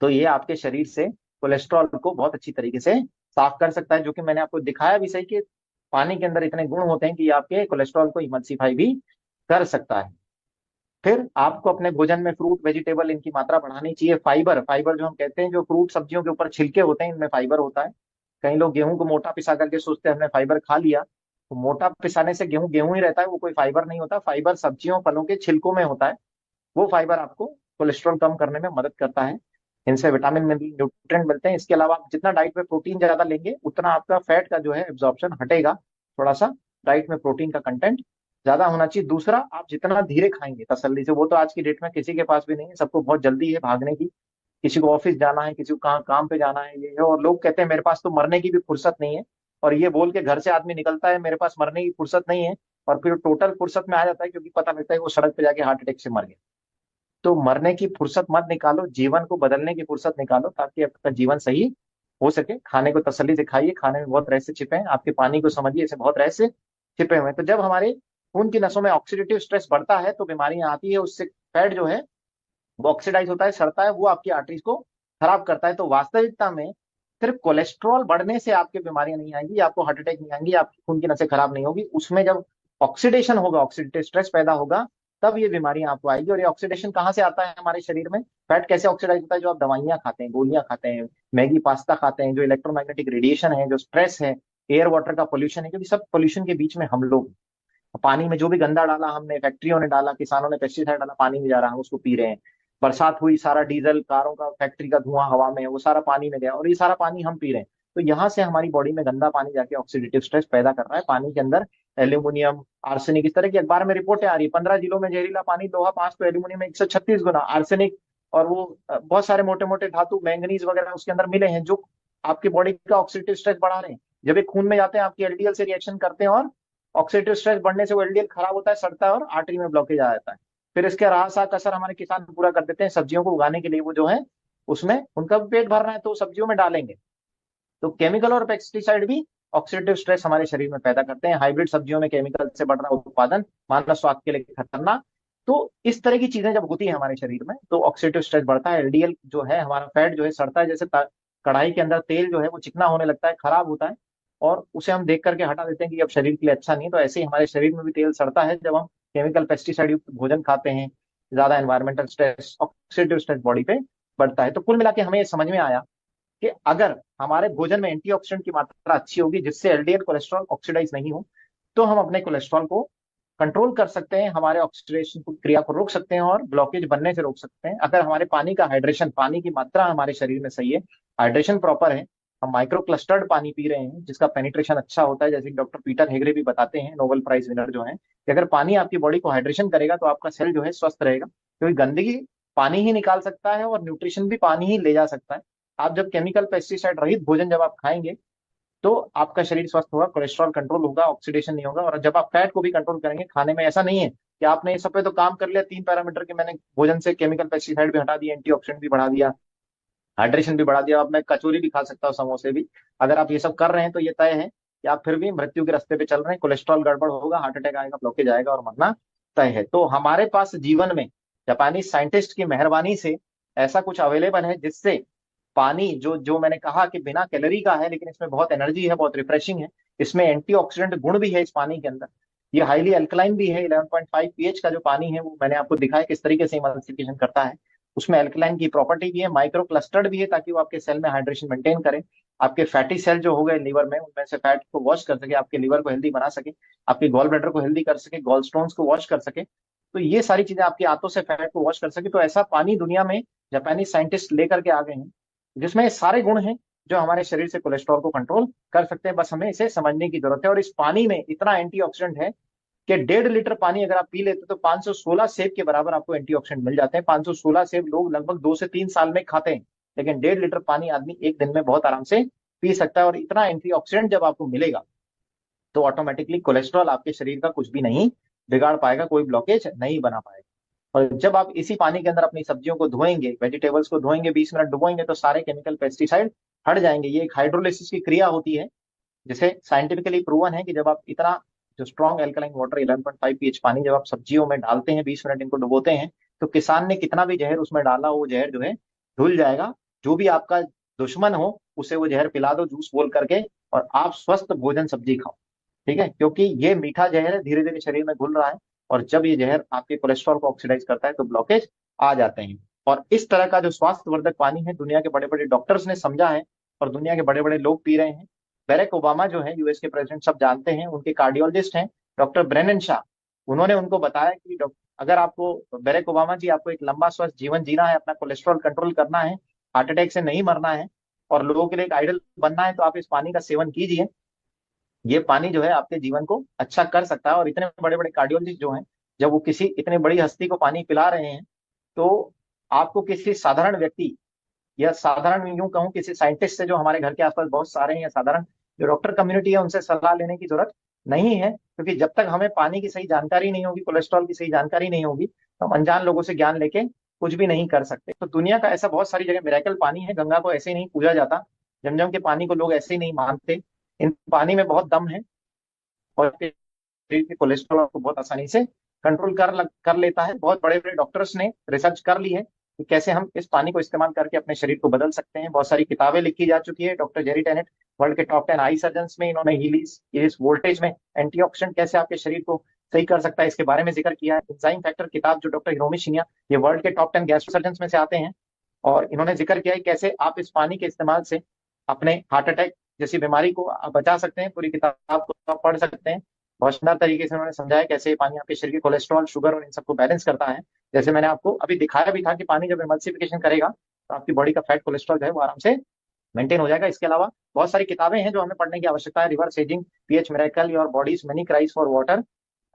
C: तो ये आपके शरीर से कोलेस्ट्रॉल को बहुत अच्छी तरीके से साफ कर सकता है, जो कि मैंने आपको दिखाया भी सही कि पानी के अंदर इतने गुण होते हैं कि आपके कोलेस्ट्रॉल को इमल्सिफाई भी कर सकता है। फिर आपको अपने भोजन में फ्रूट, वेजिटेबल, इनकी मात्रा बढ़ानी चाहिए। फाइबर, फाइबर जो हम कहते हैं, जो फ्रूट सब्जियों के ऊपर छिलके होते हैं, इनमें फाइबर होता है। कई लोग गेहूं को मोटा पिसा करके सोचते हैं हमने फाइबर खा लिया, तो मोटा पिसाने से गेहूं गेहूं ही रहता है, वो कोई फाइबर नहीं होता। फाइबर सब्जियों फलों के छिलकों में होता है, वो फाइबर आपको कोलेस्ट्रॉल कम करने में मदद करता है। इनसे विटामिन मिनरल न्यूट्रिएंट मिलते हैं। इसके अलावा आप जितना डाइट में प्रोटीन ज्यादा लेंगे उतना आपका फैट का जो है एब्जॉर्प्शन हटेगा। थोड़ा सा डाइट में प्रोटीन का कंटेंट ज्यादा होना चाहिए। दूसरा, आप जितना धीरे खाएंगे तसल्ली से, वो तो आज की डेट में किसी के पास भी नहीं है, सबको बहुत जल्दी है भागने की, किसी को ऑफिस जाना है, किसी को कहाँ काम पे जाना है, ये है। और लोग कहते हैं मेरे पास तो मरने की भी फुर्सत नहीं है, और ये बोल के घर से आदमी निकलता है मेरे पास मरने की फुर्सत नहीं है, और फिर टोटल फुर्सत में आ जाता है क्योंकि पता लगता है कि वो सड़क पे जाके हार्ट अटैक से मर गया। तो मरने की फुर्सत मत निकालो, जीवन को बदलने की फुर्सत निकालो ताकि आपका जीवन सही हो सके। खाने को तसल्ली से खाइए, खाने में बहुत रहस्य छिपे हैं, आपके पानी को समझिए, इसे बहुत रहस्य छिपे हुए हैं। तो जब हमारे खून की नसों में ऑक्सीडेटिव स्ट्रेस बढ़ता है तो बीमारियां आती है, उससे फैट जो है वो ऑक्सीडाइज होता है, सड़ता है, वो आपकी आर्टरीज को खराब करता है। तो वास्तविकता में सिर्फ कोलेस्ट्रॉल बढ़ने से आपकी बीमारियां नहीं आएंगी, आपको हार्ट अटैक नहीं आएंगी, आपकी खून की नसें खराब नहीं होगी। उसमें जब ऑक्सीडेशन होगा, ऑक्सीडेटिव स्ट्रेस पैदा होगा, तब ये बीमारियां आपको आएगी। और ये ऑक्सीडेशन कहाँ से आता है हमारे शरीर में, फैट कैसे ऑक्सीडाइज होता है, जो आप दवाइयां खाते हैं, गोलियां खाते हैं, मैगी पास्ता खाते हैं, जो इलेक्ट्रोमैग्नेटिक रेडिएशन है, जो स्ट्रेस है, एयर वाटर का पोल्यूशन है, क्योंकि सब पोल्यूशन के बीच में हम लोग, पानी में जो भी गंदा डाला हमने, फैक्ट्रियों ने डाला, किसानों ने पेस्टिसाइड डाला, पानी में जा रहा है, हम उसको पी रहे हैं। बरसात हुई, सारा डीजल, कारों का, फैक्ट्री का धुआं हवा में है, वो सारा पानी में गया, और ये सारा पानी हम पी रहे हैं। तो यहाँ से हमारी बॉडी में गंदा पानी जाके ऑक्सीडेटिव स्ट्रेस पैदा कर रहा है। पानी के अंदर एल्यूमिनियम, आर्सेनिक, इस तरह की अखबार में रिपोर्टें आ रही है, 15 जिलों में जहरीला पानी, लोहा 5, तो एल्यूमिनियम 136 गुना, आर्सेनिक और वो बहुत सारे मोटे मोटे धातु, मैंगनीज वगैरह उसके अंदर मिले हैं, जो आपकी बॉडी का ऑक्सीडेटिव स्ट्रेस बढ़ा रहे हैं। जब ये खून में जाते हैं आपकी एलडीएल से रिएक्शन करते हैं, और ऑक्सीडेटिव स्ट्रेस बढ़ने से वो एलडीएल खराब होता है, सड़ता है, और आर्टरी में ब्लॉकेज आ जाता है। फिर इसके रास असर हमारे किसान पूरा कर देते हैं, सब्जियों को उगाने के लिए वो जो है उसमें उनका भी पेट भर रहा है तो सब्जियों में डालेंगे। तो केमिकल और पेस्टिसाइड भी ऑक्सीडेटिव स्ट्रेस हमारे शरीर में पैदा करते हैं। हाइब्रिड सब्जियों में केमिकल से बढ़ रहा उत्पादन मानव स्वास्थ्य के लिए खतरनाक। तो इस तरह की चीजें जब होती है हमारे शरीर में तो ऑक्सीडेटिव स्ट्रेस बढ़ता है, एलडीएल जो है हमारा फैट जो है सड़ता है, जैसे कढ़ाई के अंदर तेल जो है वो चिकना होने लगता है, खराब होता है, और उसे हम देख करके हटा देते हैं कि अब शरीर के लिए अच्छा नहीं। तो ऐसे ही हमारे शरीर में भी तेल सड़ता है जब हम केमिकल पेस्टिसाइड युक्त भोजन खाते हैं, ज्यादा environmental stress, oxidative stress body पे बढ़ता है। तो कुल मिला के हमें ये समझ में आया कि अगर हमारे भोजन में एंटीऑक्सीडेंट की मात्रा अच्छी होगी, जिससे एलडीएल कोलेस्ट्रॉल ऑक्सीडाइज नहीं हो, तो हम अपने कोलेस्ट्रॉल को कंट्रोल कर सकते हैं, हमारे ऑक्सीडेशन क्रिया को रोक सकते हैं और ब्लॉकेज बनने से रोक सकते हैं। अगर हमारे पानी का हाइड्रेशन, पानी की मात्रा हमारे शरीर में सही है, हाइड्रेशन प्रॉपर है, हम माइक्रो क्लस्टर्ड पानी पी रहे हैं जिसका पेनिट्रेशन अच्छा होता है, जैसे डॉक्टर पीटर हेगड़े भी बताते हैं, नोबेल प्राइज विनर जो है, कि अगर पानी आपकी बॉडी को हाइड्रेशन करेगा तो आपका सेल जो है स्वस्थ रहेगा, क्योंकि गंदगी पानी ही निकाल सकता है और न्यूट्रिशन भी पानी ही ले जा सकता है। आप जब केमिकल पेस्टिसाइड रहित भोजन जब आप खाएंगे तो आपका शरीर स्वस्थ होगा, कोलेस्ट्रॉल कंट्रोल होगा, ऑक्सीडेशन नहीं होगा। और जब आप फैट को भी कंट्रोल करेंगे, खाने में ऐसा नहीं है कि आपने ये सब पे तो काम कर लिया, 3 पैरामीटर के मैंने भोजन से केमिकल पेस्टिसाइड भी हटा दिया, एंटीऑक्सीडेंट भी बढ़ा दिया, हाइड्रेशन भी बढ़ा दिया, अब मैं कचौरी भी खा सकता हूँ, समोसे भी। अगर आप ये सब कर रहे हैं तो ये तय है कि आप फिर भी मृत्यु के रास्ते पे चल रहे हैं, कोलेस्ट्रॉल गड़बड़ होगा, हार्ट अटैक आएगा, ब्लॉकेज आएगा और मरना तय है। तो हमारे पास जीवन में जापानी साइंटिस्ट की मेहरबानी से ऐसा कुछ अवेलेबल है जिससे पानी जो जो मैंने कहा कि बिना कैलोरी का है, लेकिन इसमें बहुत एनर्जी है, बहुत रिफ्रेशिंग है, इसमें एंटीऑक्सीडेंट गुण भी है इस पानी के अंदर। ये हाईली अल्कलाइन भी है। 11.5 पीएच का जो पानी है वो मैंने आपको दिखाया किस तरीके से इमल्सिफिकेशन करता है। उसमें अल्कलाइन की प्रॉपर्टी भी है, माइक्रो क्लस्टर्ड भी है, ताकि वो आपके सेल में हाइड्रेशन मेंटेन करे, आपके फैटी सेल जो हो गए लीवर में उनमें से फैट को वॉश कर सके, आपके लीवर को हेल्दी बना सके, आपके गॉल ब्लैडर को हेल्दी कर सके, गॉल स्टोन्स को वॉश कर सके। तो ये सारी चीजें आपकी आंतों से फैट को वॉश कर सके। तो ऐसा पानी दुनिया में जापानी साइंटिस्ट लेकर के आ गए हैं जिसमें ये सारे गुण हैं जो हमारे शरीर से कोलेस्ट्रॉल को कंट्रोल कर सकते हैं। बस हमें इसे समझने की जरूरत है। और इस पानी में इतना एंटीऑक्सीडेंट है कि 1.5 लीटर पानी अगर आप पी लेते तो 516 सेब के बराबर आपको एंटीऑक्सीडेंट मिल जाते हैं। 516 सेब लोग लगभग 2 से 3 साल में खाते हैं, लेकिन 1.5 लीटर पानी आदमी एक दिन में बहुत आराम से पी सकता है। और इतना एंटीऑक्सीडेंट जब आपको मिलेगा तो ऑटोमेटिकली कोलेस्ट्रॉल आपके शरीर का कुछ भी नहीं बिगाड़ पाएगा, कोई ब्लॉकेज नहीं बना पाएगा। और जब आप इसी पानी के अंदर अपनी सब्जियों को धोएंगे, वेजिटेबल्स को धोएंगे, 20 मिनट डुबोएंगे, तो सारे केमिकल पेस्टिसाइड हट जाएंगे। ये एक हाइड्रोलिसिस की क्रिया होती है जिसे साइंटिफिकली प्रूवन है कि जब आप इतना जो स्ट्रॉन्ग एल्कलाइन वाटर 11.5 पीएच पानी जब आप सब्जियों में डालते हैं, 20 मिनट इनको डुबोते हैं, तो किसान ने कितना भी जहर उसमें डाला वो जहर जो है धुल जाएगा। जो भी आपका दुश्मन हो उसे वो जहर पिला दो जूस बोल करके, और आप स्वस्थ भोजन सब्जी खाओ। ठीक है, क्योंकि ये मीठा जहर है, धीरे धीरे शरीर में घुल रहा है, और जब ये जहर आपके कोलेस्ट्रॉल को ऑक्सीडाइज करता है तो ब्लॉकेज आ जाते हैं। और इस तरह का जो स्वास्थ्यवर्धक पानी है दुनिया के बड़े बड़े डॉक्टर्स ने समझा है और दुनिया के बड़े बड़े लोग पी रहे हैं। बैरक ओबामा जो है यूएस के प्रेसिडेंट, सब जानते हैं, उनके कार्डियोलॉजिस्ट हैं डॉक्टर ब्रेनन शाह। उन्होंने उनको बताया कि अगर आपको, बैरक ओबामा जी, आपको एक लंबा स्वस्थ जीवन जीना है, अपना कोलेस्ट्रॉल कंट्रोल करना है, हार्ट अटैक से नहीं मरना है और लोगों के लिए एक आइडल बनना है, तो आप इस पानी का सेवन कीजिए। ये पानी जो है आपके जीवन को अच्छा कर सकता है। और इतने बड़े बड़े कार्डियोलॉजिस्ट जो हैं, जब वो किसी इतने बड़ी हस्ती को पानी पिला रहे हैं, तो आपको किसी साधारण व्यक्ति या साधारण यूं कहूं किसी साइंटिस्ट से, जो हमारे घर के आसपास बहुत सारे हैं, या साधारण जो डॉक्टर कम्युनिटी है, उनसे सलाह लेने की जरूरत नहीं है। क्योंकि जब तक हमें पानी की सही जानकारी नहीं होगी, कोलेस्ट्रॉल की सही जानकारी नहीं होगी, तो हम अनजान लोगों से ज्ञान लेके कुछ भी नहीं कर सकते। तो दुनिया का ऐसा बहुत सारी जगह मिरेकल पानी है। गंगा को ऐसे ही नहीं पूजा जाता, जमजम के पानी को लोग ऐसे ही नहीं मानते। इन पानी में बहुत दम है और शरीर के कोलेस्ट्रॉल को बहुत आसानी से कंट्रोल कर लेता है। बहुत बड़े बड़े डॉक्टर्स ने रिसर्च कर ली है कि कैसे हम इस पानी को इस्तेमाल करके अपने शरीर को बदल सकते हैं। बहुत सारी किताबें लिखी जा चुकी है। डॉक्टर जेरी टेनेट वर्ल्ड के टॉप 10 आई सर्जन में, इन्होंने हीलिस वोल्टेज में एंटीऑक्सीडेंट कैसे आपके शरीर को सही कर सकता है इसके बारे में जिक्र किया है। एंजाइम फैक्टर किताब जो डॉक्टर हिरोमी शिन्या, ये वर्ल्ड के टॉप 10 गैस्ट्रो सर्जन में से आते हैं, और इन्होंने जिक्र किया है कैसे आप इस पानी के इस्तेमाल से अपने हार्ट अटैक जैसी बीमारी को आप बचा सकते हैं। पूरी किताब को आप पढ़ सकते हैं। बहुत शानदार तरीके से उन्होंने समझाया कैसे ये पानी आपके शरीर के कोलेस्ट्रॉल, शुगर और इन सबको बैलेंस करता है। जैसे मैंने आपको अभी दिखाया भी था कि पानी जब इमल्सिफिकेशन करेगा तो आपकी बॉडी का फैट कोलेस्ट्रॉल जो है वो आराम से मेंटेन हो जाएगा। इसके अलावा बहुत सारी किताबें हैं जो हमें पढ़ने की आवश्यकता है। Reverse aging, pH miracle, your body's many cries for water,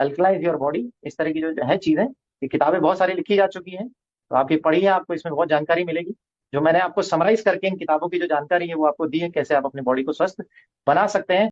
C: alkalize your body, इस तरह की जो है चीजें, ये किताबें बहुत सारी लिखी जा चुकी हैं। तो आप ये पढ़िए, आपको इसमें बहुत जानकारी मिलेगी। जो मैंने आपको समराइज करके इन किताबों की जो जानकारी है वो आपको दी है, कैसे आप अपनी बॉडी को स्वस्थ बना सकते हैं।